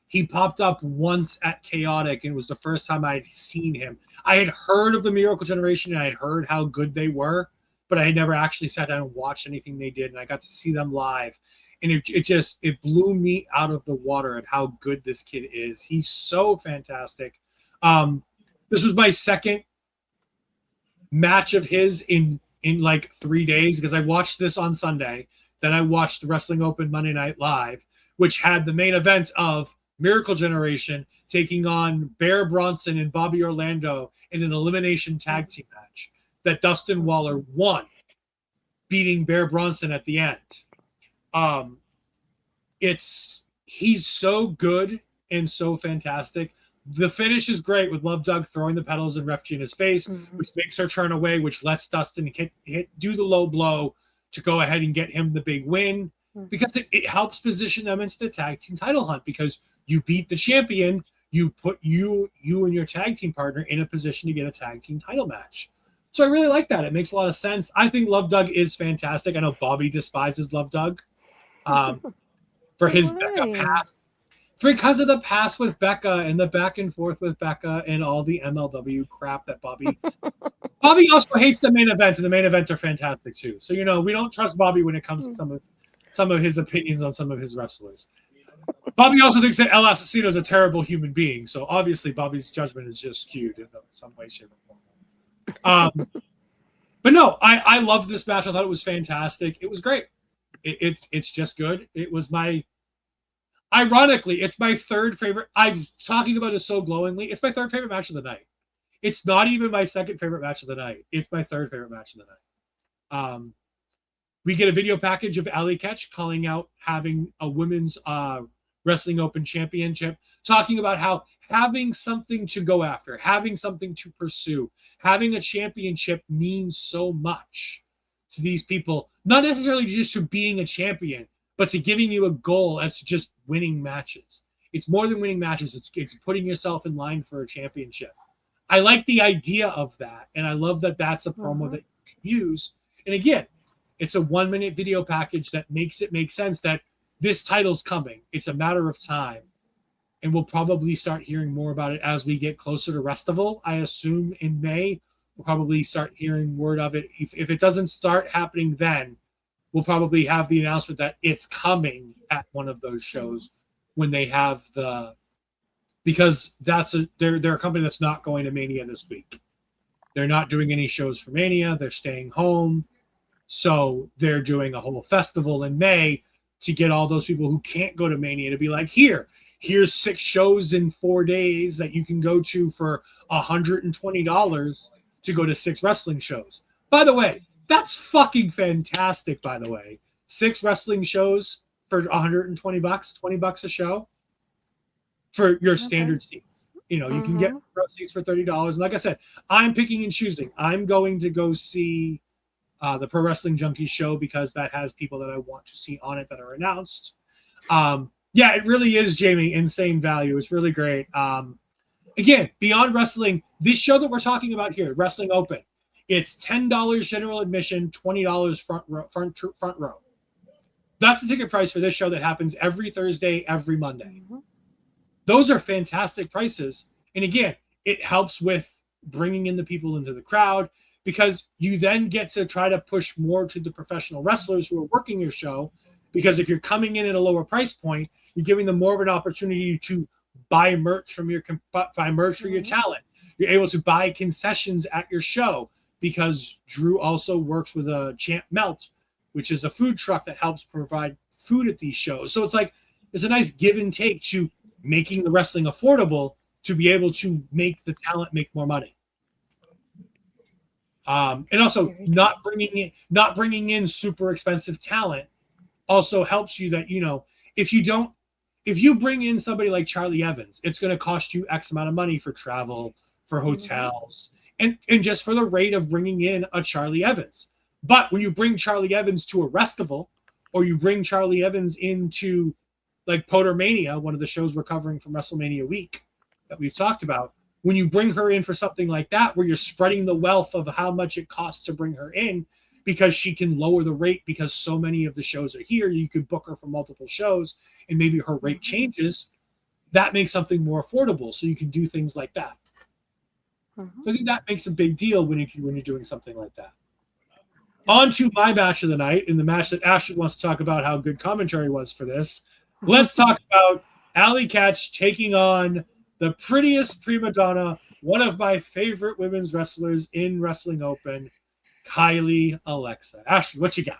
He popped up once at Chaotic, and it was the first time I'd seen him. I had heard of the Miracle Generation, and I had heard how good they were, but I had never actually sat down and watched anything they did, and I got to see them live. And it blew me out of the water at how good this kid is. He's so fantastic. This was my second match of his in like 3 days because I watched this on Sunday. Then I watched Wrestling Open Monday Night Live, which had the main event of Miracle Generation taking on Bear Bronson and Bobby Orlando in an elimination tag team match that Dustin Waller won, beating Bear Bronson at the end. He's so good and so fantastic. The finish is great with Love Doug throwing the pedals and Ref G in his face, which makes her turn away, which lets Dustin do the low blow to go ahead and get him the big win, because it helps position them into the tag team title hunt, because you beat the champion, you put you and your tag team partner in a position to get a tag team title match. So I really like that. It makes a lot of sense. I think Love Doug is fantastic. I know Bobby despises Love Doug for his Becca past. Because of the past with Becca and the back and forth with Becca and all the MLW crap that Bobby also hates the main event, and the main event are fantastic too. So we don't trust Bobby when it comes to some of his opinions on some of his wrestlers. Bobby also thinks that El Asesino is a terrible human being, so obviously Bobby's judgment is just skewed in some way, shape, or form. But no, I love this match. I thought it was fantastic. It was great. It's just good. Ironically, it's my third favorite. I'm talking about it so glowingly. It's my third favorite match of the night. It's not even my second favorite match of the night. It's my third favorite match of the night. We get a video package of Allie Katch calling out having a women's Wrestling Open Championship, talking about how having something to go after, having something to pursue, having a championship means so much. to these people, not necessarily just to being a champion, but to giving you a goal as to just winning matches. It's more than winning matches. It's putting yourself in line for a championship. I like the idea of that, and I love that that's a promo that you can use. And again, it's a 1-minute video package that makes it make sense that this title's coming. It's a matter of time. And we'll probably start hearing more about it as we get closer to Restival. I assume in May, we'll probably start hearing word of it. If it doesn't start happening then, we'll probably have the announcement that it's coming at one of those shows when they have the, because they're a company that's not going to Mania this week. They're not doing any shows for Mania. They're staying home. So they're doing a whole festival in May to get all those people who can't go to Mania to be like, here's 6 shows in 4 days that you can go to for $120 to go to 6 wrestling shows. By the way, that's fucking fantastic, by the way. 6 wrestling shows for $120, $20 a show for your standard seats. You know, you can get seats for $30. And like I said, I'm picking and choosing. I'm going to go see the Pro Wrestling Junkies show because that has people that I want to see on it that are announced. Yeah, it really is, Jamie, insane value. It's really great. Again, beyond wrestling, this show that we're talking about here, Wrestling Open, it's $10 general admission, $20 front row. That's the ticket price for this show that happens every Thursday, every Monday. Those are fantastic prices. And again, it helps with bringing in the people into the crowd because you then get to try to push more to the professional wrestlers who are working your show. Because if you're coming in at a lower price point, you're giving them more of an opportunity to buy merch from your your talent. You're able to buy concessions at your show because Drew also works with a Champ Melt, which is a food truck that helps provide food at these shows. So it's like there's a nice give and take to making the wrestling affordable to be able to make the talent make more money. And also not bringing in super expensive talent also helps you that, you know, if you bring in somebody like Charlie Evans, it's going to cost you X amount of money for travel, for hotels, and just for the rate of bringing in a Charlie Evans. But when you bring Charlie Evans to a Restival, or you bring Charlie Evans into like Podermania, one of the shows we're covering from WrestleMania week that we've talked about, when you bring her in for something like that, where you're spreading the wealth of how much it costs to bring her in, because she can lower the rate because so many of the shows are here. You could book her for multiple shows and maybe her rate changes. That makes something more affordable. So you can do things like that. So I think that makes a big deal when you're doing something like that. On to my match of the night, in the match that Ashley wants to talk about how good commentary was for this. Let's talk about Allie Katch taking on the prettiest prima donna, one of my favorite women's wrestlers in Wrestling Open, Kylie Alexa. Ashley, what you got?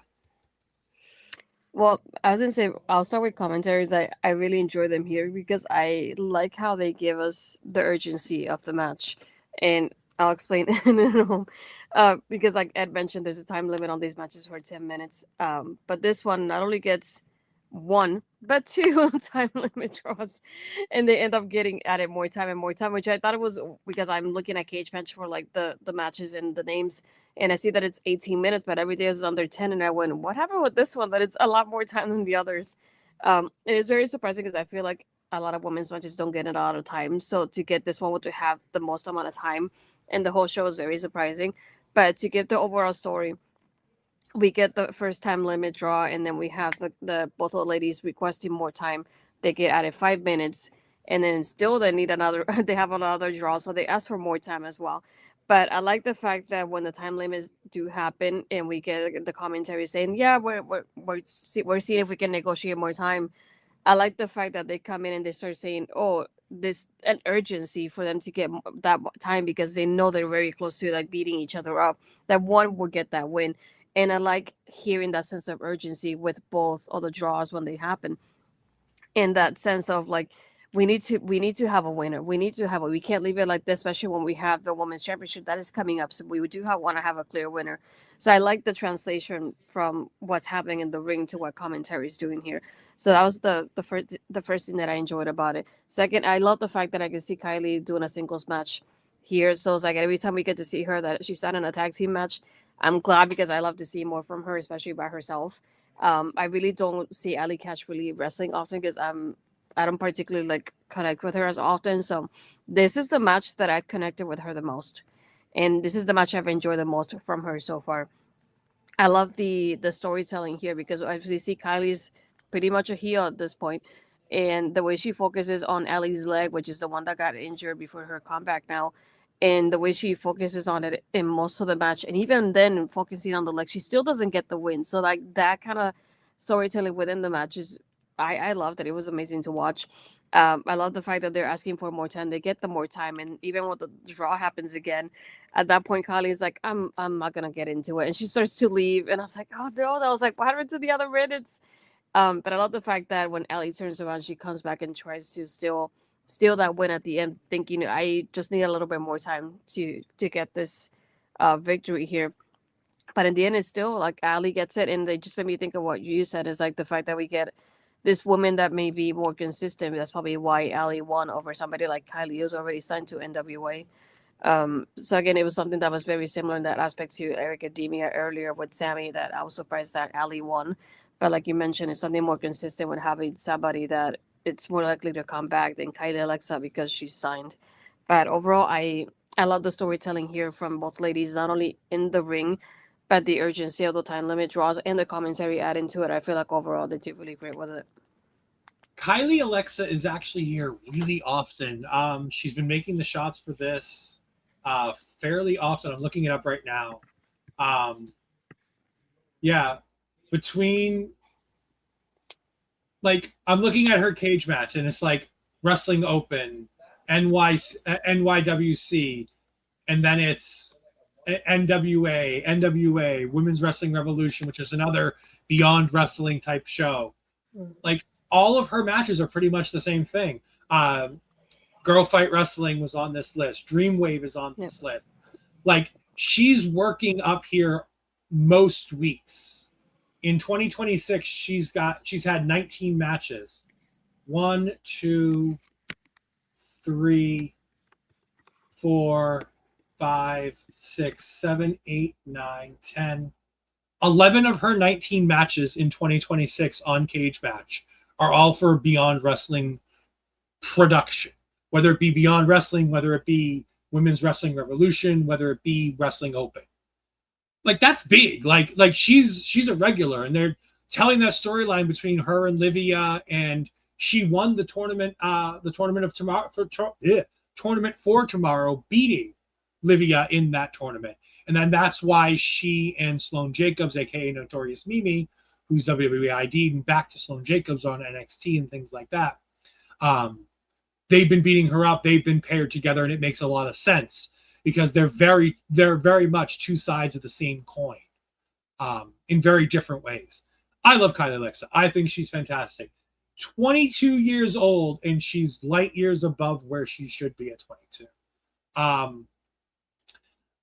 Well, I was gonna say I'll start with commentaries. I really enjoy them here because I like how they give us the urgency of the match, and I'll explain in a moment. Because like Ed mentioned, there's a time limit on these matches for 10 minutes. But this one not only gets 1 but 2 time limit draws, and they end up getting added more time and more time, which I thought it was because I'm looking at Cage Match for like the matches and the names, and I see that it's 18 minutes, but every day is under 10, and I went, what happened with this one that it's a lot more time than the others? And it's very surprising because I feel like a lot of women's matches don't get a lot of time, so to get this one to have the most amount of time and the whole show is very surprising. But to get the overall story, we get the first time limit draw, and then we have the both of the ladies requesting more time. They get added 5 minutes, and then still they need another. They have another draw, so they ask for more time as well. But I like the fact that when the time limits do happen, and we get the commentary saying, "Yeah, we're seeing if we can negotiate more time." I like the fact that they come in and they start saying, "Oh, this an urgency for them to get that time because they know they're very close to like beating each other up. That one will get that win." And I like hearing that sense of urgency with both of the draws when they happen. In that sense of like we need to have a winner. We can't leave it like this, especially when we have the women's championship that is coming up. So we do want to have a clear winner. So I like the translation from what's happening in the ring to what commentary is doing here. So that was the first thing that I enjoyed about it. Second, I love the fact that I can see Kylie doing a singles match here. So it's like every time we get to see her that she's not in a tag team match, I'm glad because I love to see more from her, especially by herself. I really don't see Allie Katch really wrestling often because I don't particularly like connect with her as often. So this is the match that I connected with her the most, and this is the match I've enjoyed the most from her so far. I love the storytelling here because as we see Kylie's pretty much a heel at this point, and the way she focuses on Allie's leg, which is the one that got injured before her comeback now, and the way she focuses on it in most of the match, and even then focusing on the leg, she still doesn't get the win. So like that kind of storytelling within the match is, I loved it. It was amazing to watch. I love the fact that they're asking for more time. They get the more time, and even when the draw happens again, at that point, Kylie is like, I'm not gonna get into it, and she starts to leave, and I was like, oh no, I was like, what happened to the other minutes? But I love the fact that when Allie turns around, she comes back and tries to still steal that win at the end, thinking I just need a little bit more time to get this victory here. But in the end, it's still like Allie gets it, and they just made me think of what you said is like the fact that we get this woman that may be more consistent. That's probably why Allie won over somebody like Kylie, who's already signed to NWA. So again, it was something that was very similar in that aspect to Airica Demia earlier with Sammi that I was surprised that Allie won. But like you mentioned, it's something more consistent with having somebody that it's more likely to come back than Kylie Alexa because she's signed. But overall, I love the storytelling here from both ladies, not only in the ring, but the urgency of the time limit draws and the commentary add into it. I feel like overall they did really great with it. Kylie Alexa is actually here really often. She's been making the shots for this fairly often. I'm looking it up right now. Yeah, between like I'm looking at her cage match and it's like Wrestling Open, NYWC, and then it's NWA, Women's Wrestling Revolution, which is another Beyond Wrestling type show. Like all of her matches are pretty much the same thing. Girl Fight Wrestling was on this list. Dreamwave is on this list. Like she's working up here most weeks. In 2026, she's had 19 matches. 1, 2, 3, 4, 5, 6, 7, 8, 9, 10. 11 of her 19 matches in 2026 on Cage Match are all for Beyond Wrestling production, whether it be Beyond Wrestling, whether it be Women's Wrestling Revolution, whether it be Wrestling Open. Like that's big. Like she's a regular, and they're telling that storyline between her and Liviyah, and she won the tournament of tomorrow tournament for tomorrow, beating Liviyah in that tournament. And then that's why she and Sloane Jacobs, aka Notorious Mimi, who's WWE ID'd and back to Sloane Jacobs on NXT and things like that. They've been beating her up. They've been paired together, and it makes a lot of sense because they're very much two sides of the same coin in very different ways. I love Kylie Alexa. I think she's fantastic. 22 years old, and she's light years above where she should be at 22.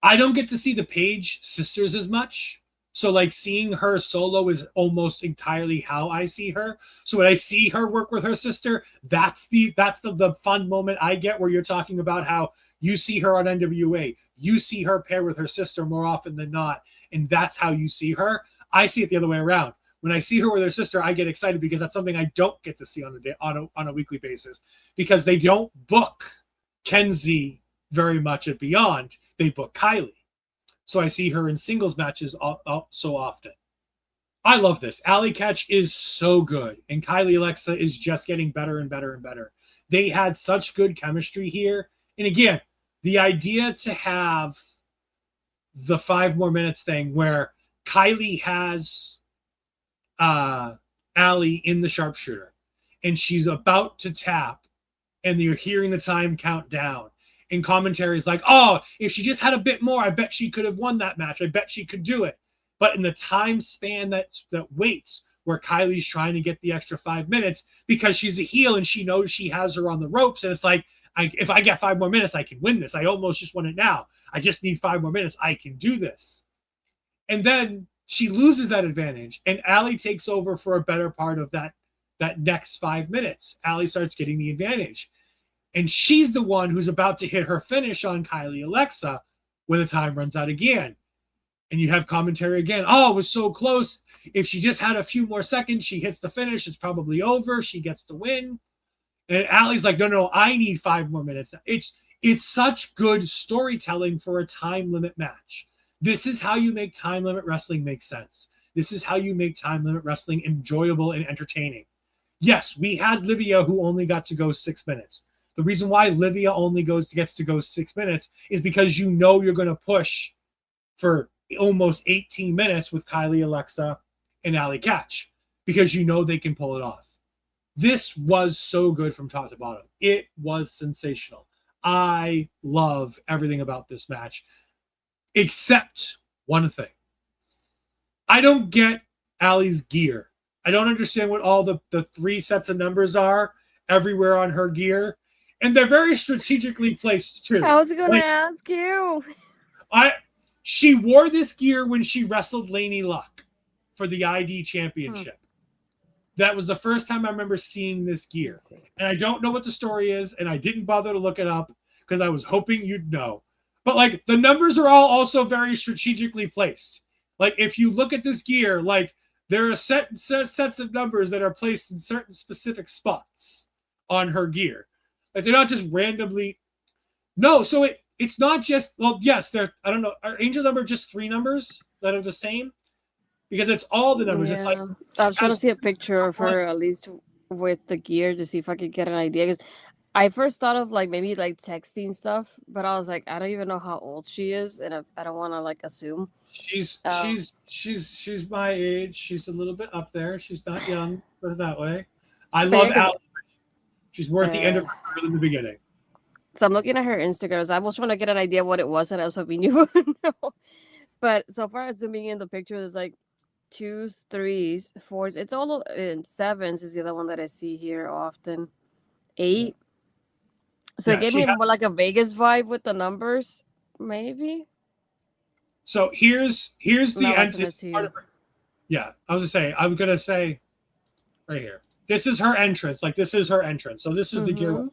I don't get to see the Page sisters as much. So like seeing her solo is almost entirely how I see her. So when I see her work with her sister, that's the fun moment I get where you're talking about how you see her on NWA. You see her pair with her sister more often than not. And that's how you see her. I see it the other way around. When I see her with her sister, I get excited because that's something I don't get to see on a weekly basis because they don't book Kenzie very much at Beyond. They book Kylie. So I see her in singles matches so often. I love this. Allie Katch is so good, and Kylie Alexa is just getting better and better and better. They had such good chemistry here. And again, the idea to have the 5 more minutes thing where Kylie has Allie in the sharpshooter, and she's about to tap, and you're hearing the time count down. And commentary is like, oh, if she just had a bit more, I bet she could have won that match. I bet she could do it. But in the time span that waits, where Kylie's trying to get the extra 5 minutes because she's a heel and she knows she has her on the ropes, and it's like, if I get 5 more minutes, I can win this. I almost just won it now. I just need 5 more minutes. I can do this. And then she loses that advantage, and Allie takes over for a better part of that next 5 minutes. Allie starts getting the advantage. And she's the one who's about to hit her finish on Kylie Alexa when the time runs out again. And you have commentary again. Oh, it was so close. If she just had a few more seconds, she hits the finish. It's probably over. She gets the win. And Allie's like, no, I need 5 more minutes. It's such good storytelling for a time limit match. This is how you make time limit wrestling make sense. This is how you make time limit wrestling enjoyable and entertaining. Yes, we had Liviyah who only got to go 6 minutes. The reason why Liviyah only gets to go 6 minutes is because you know you're going to push for almost 18 minutes with Kylie, Alexa, and Allie Katch, because you know they can pull it off. This was so good from top to bottom. It was sensational. I love everything about this match, except one thing. I don't get Allie's gear. I don't understand what all the 3 sets of numbers are everywhere on her gear. And they're very strategically placed, too. I was going to ask you. She wore this gear when she wrestled Laney Luck for the ID championship. That was the first time I remember seeing this gear. And I don't know what the story is, and I didn't bother to look it up because I was hoping you'd know. But, like, the numbers are all also very strategically placed. Like, if you look at this gear, like, there are sets of numbers that are placed in certain specific spots on her gear. Like, they're not just randomly. No, so it's not just, well, yes, I don't know. Are angel number just 3 numbers that are the same? Because it's all the numbers. Yeah. It's like, I was trying to see a picture of her, at least with the gear, to see if I could get an idea. Because I first thought of like maybe like texting stuff, but I was like, I don't even know how old she is, and I don't want to like assume. She's my age. She's a little bit up there. She's not young, put it that way. I love Allie. She's more at the end of her career than the beginning. So I'm looking at her Instagrams. I was trying to get an idea what it was, and I was hoping you would know. But so far, zooming in the picture, there's like 2s, 3s, 4s. It's all in 7s is the other one that I see here often. 8. So it gave me more like a Vegas vibe with the numbers, maybe. So here's the entrance part of her. Yeah, I'm gonna say right here. This is her entrance. Like, this is her entrance. So this is the gear.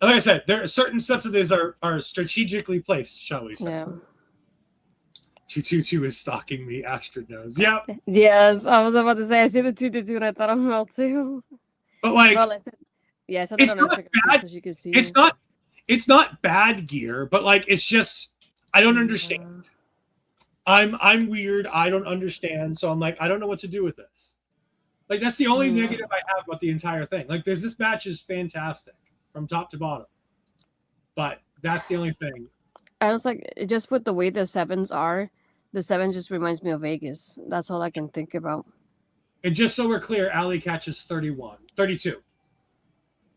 Like I said, there are certain sets of these are strategically placed, shall we say. Yeah. 222 is stalking me, Astrid knows. Yep. Yes, I was about to say I see the 222 and I thought I'm well too. But like, well, I said it's not bad. So you can see. It's not bad gear, but like, it's just, I don't understand. I'm weird. I don't understand. So I'm like, I don't know what to do with this. Like, that's the only negative I have about the entire thing. Like, this match is fantastic from top to bottom, but that's the only thing. I was like, just with the way the 7s are, the 7 just reminds me of Vegas. That's all I can think about. And just so we're clear, Allie Katch is 32.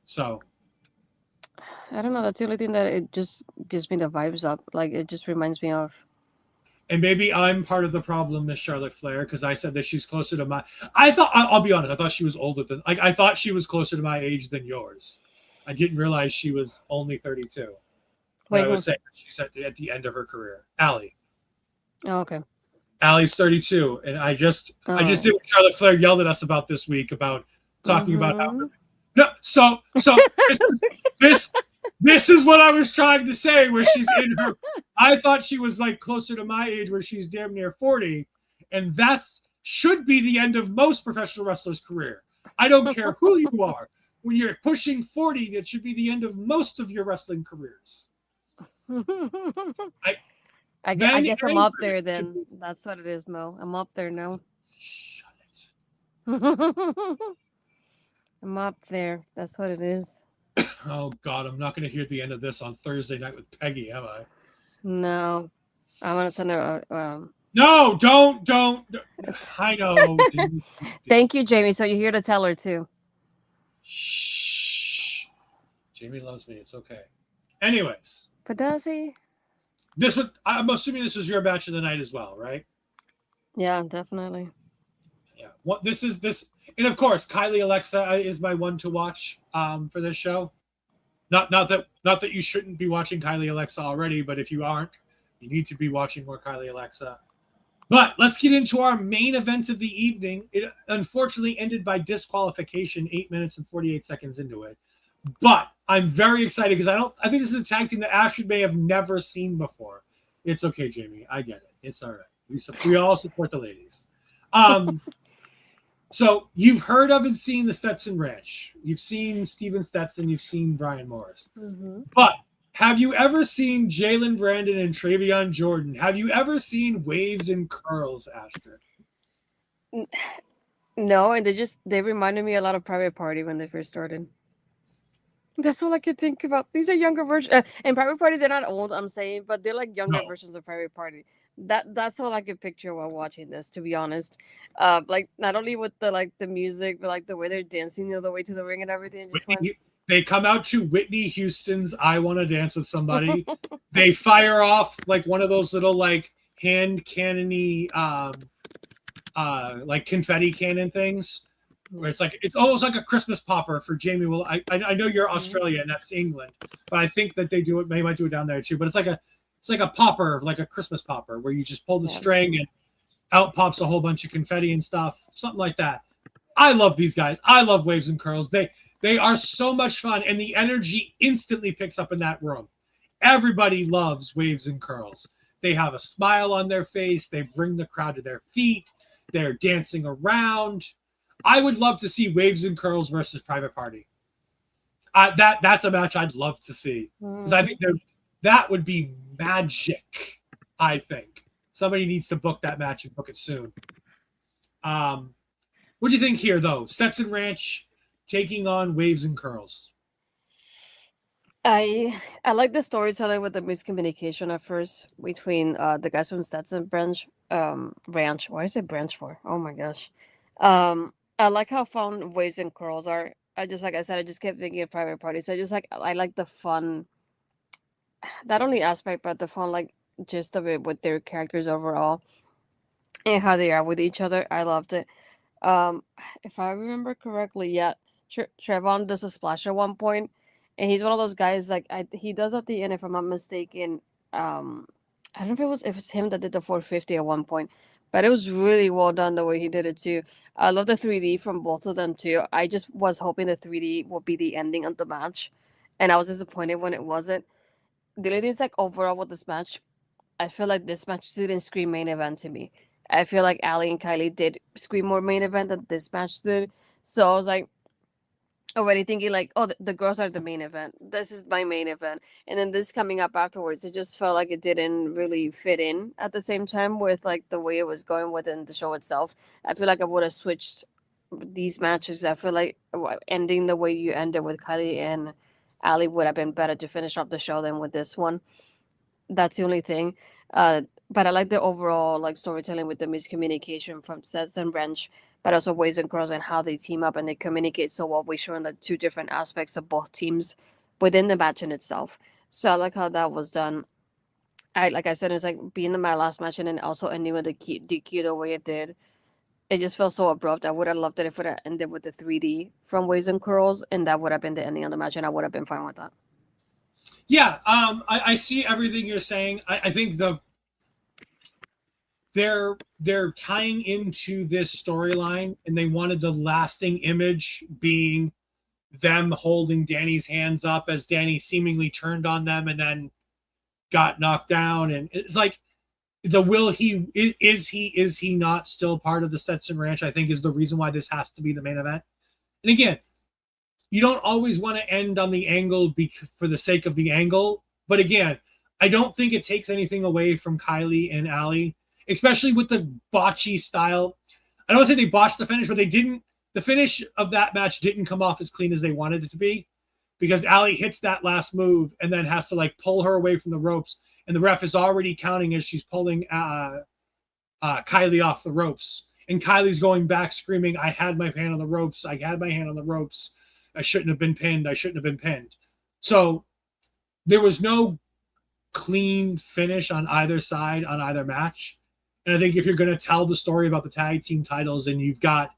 So I don't know. That's the only thing that it just gives me the vibes up. Like, it just reminds me of. And maybe I'm part of the problem, Miss Charlotte Flair, because I said that she's closer to my. I'll be honest. I thought she was older than. Like, I thought she was closer to my age than yours. I didn't realize she was only 32. Wait, I was saying she's at the end of her career. Allie. Oh, okay. Allie's 32, and I just did what Charlotte Flair yelled at us about this week about talking about how. No, so this is what I was trying to say. Where she's in her, I thought she was like closer to my age, where she's damn near 40, and that's should be the end of most professional wrestlers' career. I don't care who you are. When you're pushing 40, it should be the end of most of your wrestling careers. I guess I'm up there then. That's what it is, Mo. I'm up there now. Shut it. I'm up there. That's what it is. Oh, God. I'm not going to hear the end of this on Thursday night with Peggy, am I? No. I'm going to send her No, don't. I know. Thank you, Jamie. So you're here to tell her, too. Shh. Jamie loves me. It's okay. Anyways. But does he? I'm assuming this was your match of the night as well, right? Yeah, definitely. Yeah. And of course, Kylie Alexa is my one to watch for this show. Not that you shouldn't be watching Kylie Alexa already, but if you aren't, you need to be watching more Kylie Alexa. But let's get into our main event of the evening. It unfortunately ended by disqualification 8 minutes and 48 seconds into it. But I'm very excited because I think this is a tag team that Astrid may have never seen before. It's okay, Jamie. I get it. It's all right. We all support the ladies. So you've heard of and seen the Stetson Ranch. You've seen Steven Stetson. You've seen Brian Morris. Mm-hmm. But have you ever seen Jaylen, Brandyn, and Traevon Jordan? Have you ever seen Waves and Curls, Ashton? No, and they reminded me a lot of Private Party when they first started. That's all I could think about. These are younger versions, and Private Party. They're not old, I'm saying, but they're like younger No. versions of Private Party. That's all I could picture while watching this. To be honest, like not only with the music, but like the way they're dancing the way to the ring and everything. Just went. They come out to Whitney Houston's "I Want to Dance with Somebody." They fire off like one of those little like hand cannony, like confetti cannon things. Where it's almost like a Christmas popper for Jamie. Well, I know you're Australia and that's England, but I think that they do it. They might do it down there too. But it's like a popper, like a Christmas popper, where you just pull the string and out pops a whole bunch of confetti and stuff, something like that. I love these guys. I love Waves and Curls. They are so much fun, and the energy instantly picks up in that room. Everybody loves Waves and Curls. They have a smile on their face. They bring the crowd to their feet. They're dancing around. I would love to see Waves and Curls versus Private Party. That's a match I'd love to see because I think that would be magic. I think somebody needs to book that match and book it soon. What do you think here, though? Stetson Ranch taking on Waves and Curls. I like the storytelling with the miscommunication at first between the guys from Stetson Ranch. Ranch. Why is it branch for? Oh my gosh. I like how fun Waves and Curls are. I just like I said, I just kept thinking of Private Party. So I like the fun, not only aspect, but the fun like gist of it with their characters overall and how they are with each other. I loved it. If I remember correctly, yeah, Traevon does a splash at one point, and he's one of those guys like he does at the end, if I'm not mistaken. I don't know if it was him that did the 450 at one point, but it was really well done the way he did it too. I love the 3D from both of them too. I just was hoping the 3D would be the ending of the match, and I was disappointed when it wasn't. The only thing is like overall with this match, I feel like this match didn't scream main event to me. I feel like Allie and Kylie did scream more main event than this match did. So I was like already thinking like, oh, the girls are the main event. This is my main event. And then this coming up afterwards, it just felt like it didn't really fit in at the same time with like the way it was going within the show itself. I feel like I would have switched these matches. I feel like ending the way you ended with Kylie and Allie would have been better to finish off the show than with this one. That's the only thing. But I like the overall like storytelling with the miscommunication from Stetson Ranch, but also Waves and Curls and how they team up and they communicate so well. We show in the two different aspects of both teams within the match in itself. So I like how that was done. Like I said, it's like being in my last match and then also ending with the DQ the way it did. It just felt so abrupt. I would have loved it if it had ended with the 3D from Waves and Curls, and that would have been the ending of the match, and I would have been fine with that. Yeah, I see everything you're saying. I think they're tying into this storyline, and they wanted the lasting image being them holding Danny's hands up as Danny seemingly turned on them and then got knocked down. And it's like is he not still part of the Stetson Ranch, I think is the reason why this has to be the main event. And again, you don't always want to end on the angle for the sake of the angle. But again, I don't think it takes anything away from Kylie and Allie, especially with the botchy style. I don't want to say they botched the finish, but they didn't. The finish of that match didn't come off as clean as they wanted it to be, because Allie hits that last move and then has to like pull her away from the ropes. And the ref is already counting as she's pulling Kylie off the ropes. And Kylie's going back screaming, I had my hand on the ropes. I had my hand on the ropes. I shouldn't have been pinned. I shouldn't have been pinned. So there was no clean finish on either side, on either match. And I think if you're going to tell the story about the tag team titles and you've got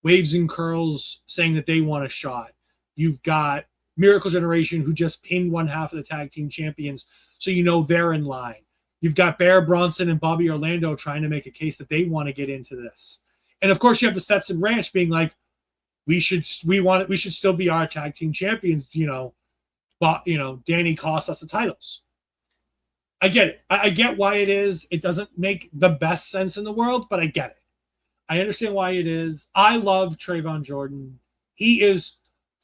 Waves and Curls saying that they want a shot, you've got Miracle Generation who just pinned one half of the tag team champions, so you know they're in line. You've got Bear Bronson and Bobby Orlando trying to make a case that they want to get into this. And of course you have the Stetson Ranch being like, we should still be our tag team champions, but Danny cost us the titles. I get it. I get why it is. It doesn't make the best sense in the world, but I get it. I understand why it is. I love Traevon Jordan. He is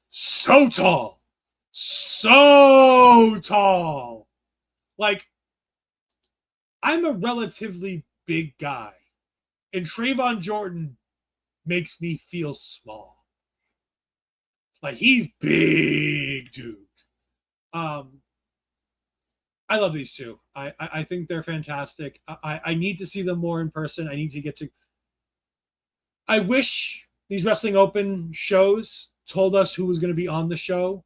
so tall. So tall. Like, I'm a relatively big guy, and Traevon Jordan makes me feel small. Like, he's big, dude. I love these two. I think they're fantastic. I need to see them more in person. I need to get to. I wish these Wrestling Open shows told us who was going to be on the show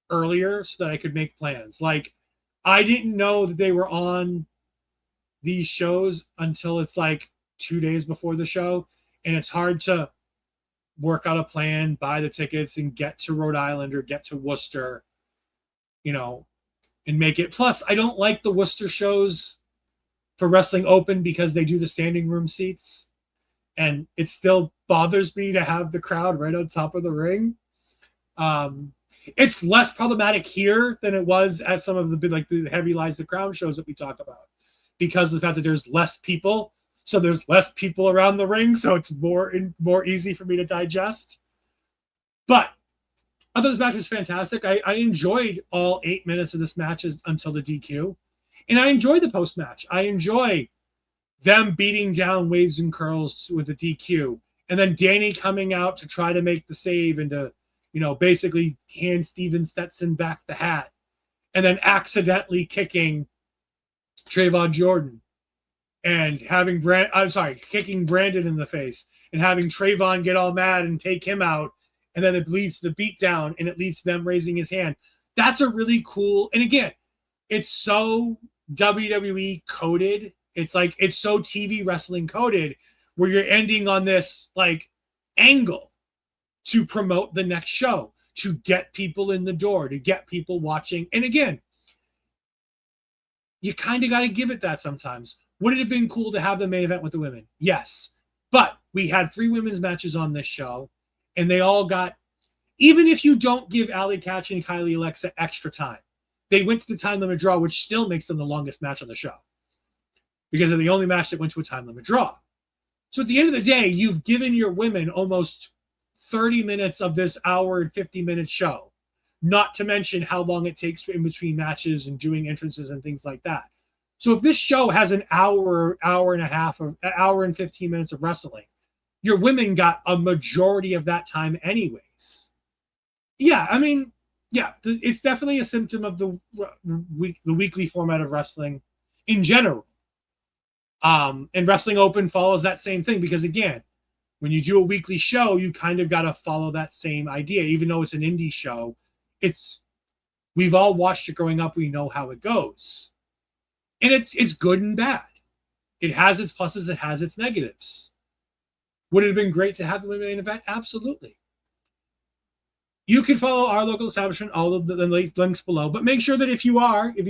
earlier so that I could make plans. Like, I didn't know that they were on these shows until it's like 2 days before the show, and it's hard to work out a plan, buy the tickets, and get to Rhode Island or get to Worcester, you know, and make it. Plus, I don't like the Worcester shows for Wrestling Open because they do the standing room seats, and it still bothers me to have the crowd right on top of the ring. It's less problematic here than it was at some of the big, like the Heavy Lies the Crown shows that we talk about, because of the fact that there's less people. So there's less people around the ring, so it's more easy for me to digest. But I thought this match was fantastic. I enjoyed all 8 minutes of this match until the DQ. And I enjoyed the post-match. I enjoy them beating down Waves and Curls with the DQ. And then Danny coming out to try to make the save and to, you know, basically hand Steven Stetson back the hat. And then accidentally kicking Traevon Jordan. And having kicking Brandyn in the face. And having Traevon get all mad and take him out. And then it leads to the beatdown, and it leads to them raising his hand. That's a really cool, and again, it's so WWE coded. It's like, it's so TV wrestling coded, where you're ending on this like angle to promote the next show, to get people in the door, to get people watching. And again, you kind of got to give it that sometimes. Would it have been cool to have the main event with the women? Yes. But we had 3 women's matches on this show. And they all got, even if you don't give Allie, Katch, and Kylie Alexa extra time, they went to the time limit draw, which still makes them the longest match on the show, because they're the only match that went to a time limit draw. So at the end of the day, you've given your women almost 30 minutes of this hour and 50-minute show, not to mention how long it takes in between matches and doing entrances and things like that. So if this show has an hour and a half, or an hour and 15 minutes of wrestling, your women got a majority of that time anyways. Yeah, I mean, yeah, it's definitely a symptom of the weekly format of wrestling in general. And Wrestling Open follows that same thing, because again, when you do a weekly show, you kind of got to follow that same idea. Even though it's an indie show, we've all watched it growing up. We know how it goes, and it's good and bad. It has its pluses, it has its negatives. Would it have been great to have the main event? Absolutely. You can follow our local establishment, all of the links below, but make sure that if you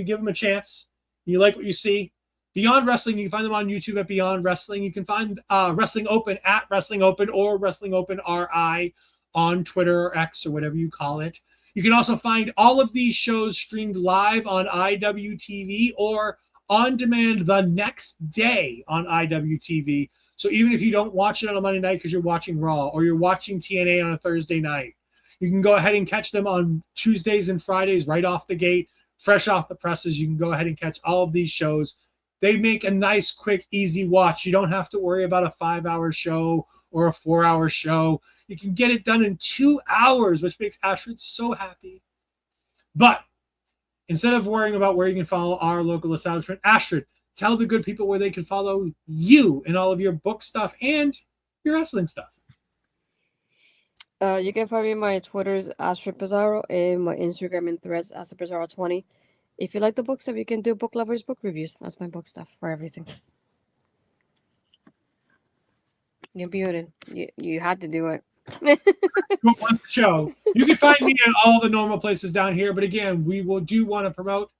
give them a chance, you like what you see, Beyond Wrestling, you can find them on YouTube at Beyond Wrestling. You can find Wrestling Open at Wrestling Open, or Wrestling Open RI on Twitter or X or whatever you call it. You can also find all of these shows streamed live on IWTV or on demand the next day on IWTV. So even if you don't watch it on a Monday night because you're watching Raw, or you're watching TNA on a Thursday night, you can go ahead and catch them on Tuesdays and Fridays right off the gate, fresh off the presses. You can go ahead and catch all of these shows. They make a nice, quick, easy watch. You don't have to worry about a 5-hour show or a 4-hour show. You can get it done in 2 hours, which makes Astrid so happy. But instead of worrying about where you can follow our local establishment, Astrid, tell the good people where they can follow you and all of your book stuff and your wrestling stuff. You can find me on my Twitter's Astrid Pizarro and my Instagram and Threads Astrid Pizarro 20. If you like the book stuff, you can do Book Lovers book reviews. That's my book stuff for everything. You're muted. You had to do it. Show. You can find me at all the normal places down here, but again, we do want to promote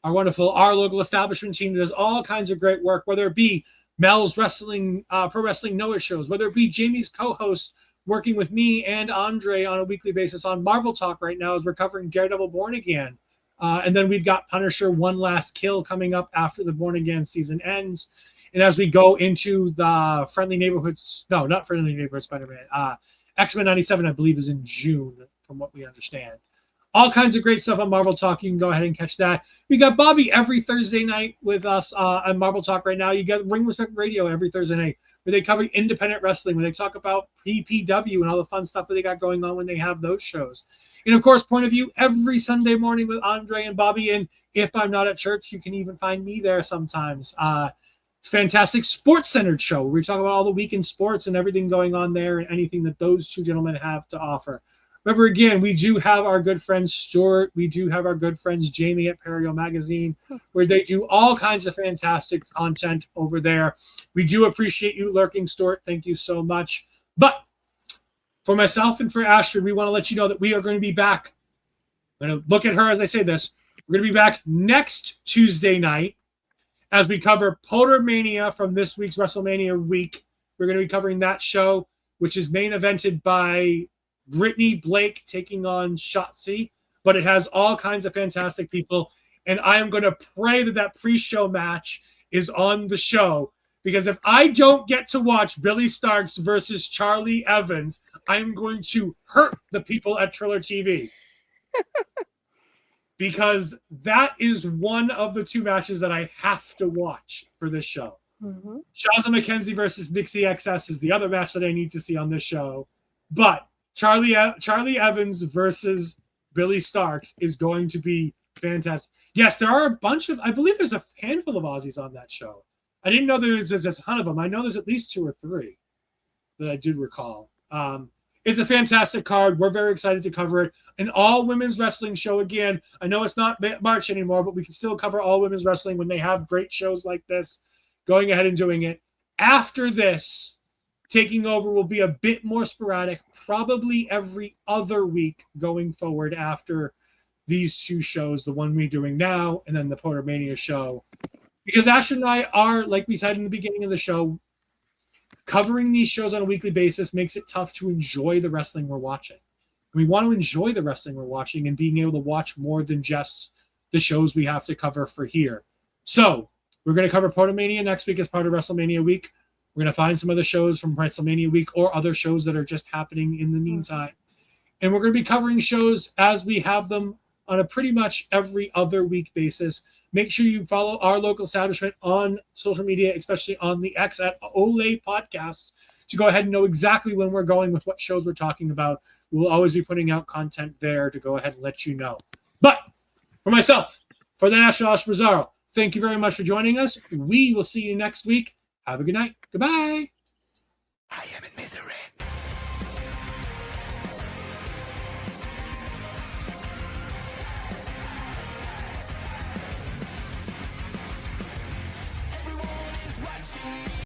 our local establishment team that does all kinds of great work, whether it be Mel's wrestling, pro wrestling Noah shows, whether it be Jamie's co-host working with me and Andre on a weekly basis on Marvel Talk right now as we're covering Daredevil Born Again, And then we've got Punisher One Last Kill coming up after the Born Again season ends. And as we go into the Friendly Neighborhoods, no, not Friendly Neighborhood Spider-Man, X-Men 97, I believe, is in June, from what we understand. All kinds of great stuff on Marvel Talk. You can go ahead and catch that. We got Bobby every Thursday night with us on Marvel Talk right now. You got Ring Respect Radio every Thursday night, where they cover independent wrestling, when they talk about PPW and all the fun stuff that they got going on when they have those shows. And, of course, Point of View every Sunday morning with Andre and Bobby. And if I'm not at church, you can even find me there sometimes. It's a fantastic sports-centered show where we talk about all the weekend sports and everything going on there and anything that those two gentlemen have to offer. Remember, again, we do have our good friends Stuart. We do have our good friends Jamie at Perio Magazine, where they do all kinds of fantastic content over there. We do appreciate you lurking, Stuart. Thank you so much. But for myself and for Astrid, we want to let you know that we are going to be back. I'm going to look at her as I say this. We're going to be back next Tuesday night as we cover Podermania from this week's WrestleMania week. We're going to be covering that show, which is main evented by Brittany Blake taking on Shotzi, but it has all kinds of fantastic people. And I am going to pray that that pre-show match is on the show, because if I don't get to watch Billy Starks versus Charlie Evans, I'm going to hurt the people at Triller TV. Because that is one of the two matches that I have to watch for this show. Mm-hmm. Shazza McKenzie versus Nixie XS is the other match that I need to see on this show. But Charlie Evans versus Billy Starks is going to be fantastic. Yes, there are a bunch of, I believe there's a handful of Aussies on that show. I didn't know there's a ton of them. I know there's at least 2 or 3 that I did recall. It's a fantastic card. We're very excited to cover it. An all-women's wrestling show again. I know it's not March anymore, but we can still cover all women's wrestling when they have great shows like this. Going ahead and doing it. After this, taking over will be a bit more sporadic, probably every other week going forward after these 2 shows, the one we're doing now and then the Podermania show. Because Ashton and I are, like we said in the beginning of the show, covering these shows on a weekly basis makes it tough to enjoy the wrestling we're watching. We want to enjoy the wrestling we're watching and being able to watch more than just the shows we have to cover for here. So we're going to cover Podermania next week as part of WrestleMania week. We're going to find some other shows from WrestleMania week or other shows that are just happening in the meantime. And we're going to be covering shows as we have them on a pretty much every other week basis. Make sure you follow our local establishment on social media, especially on the X at Olay Podcast, to go ahead and know exactly when we're going with what shows we're talking about. We'll always be putting out content there to go ahead and let you know. But for myself, for the National Oscar Bizarro, thank you very much for joining us. We will see you next week. Have a good night. Goodbye. I am in misery.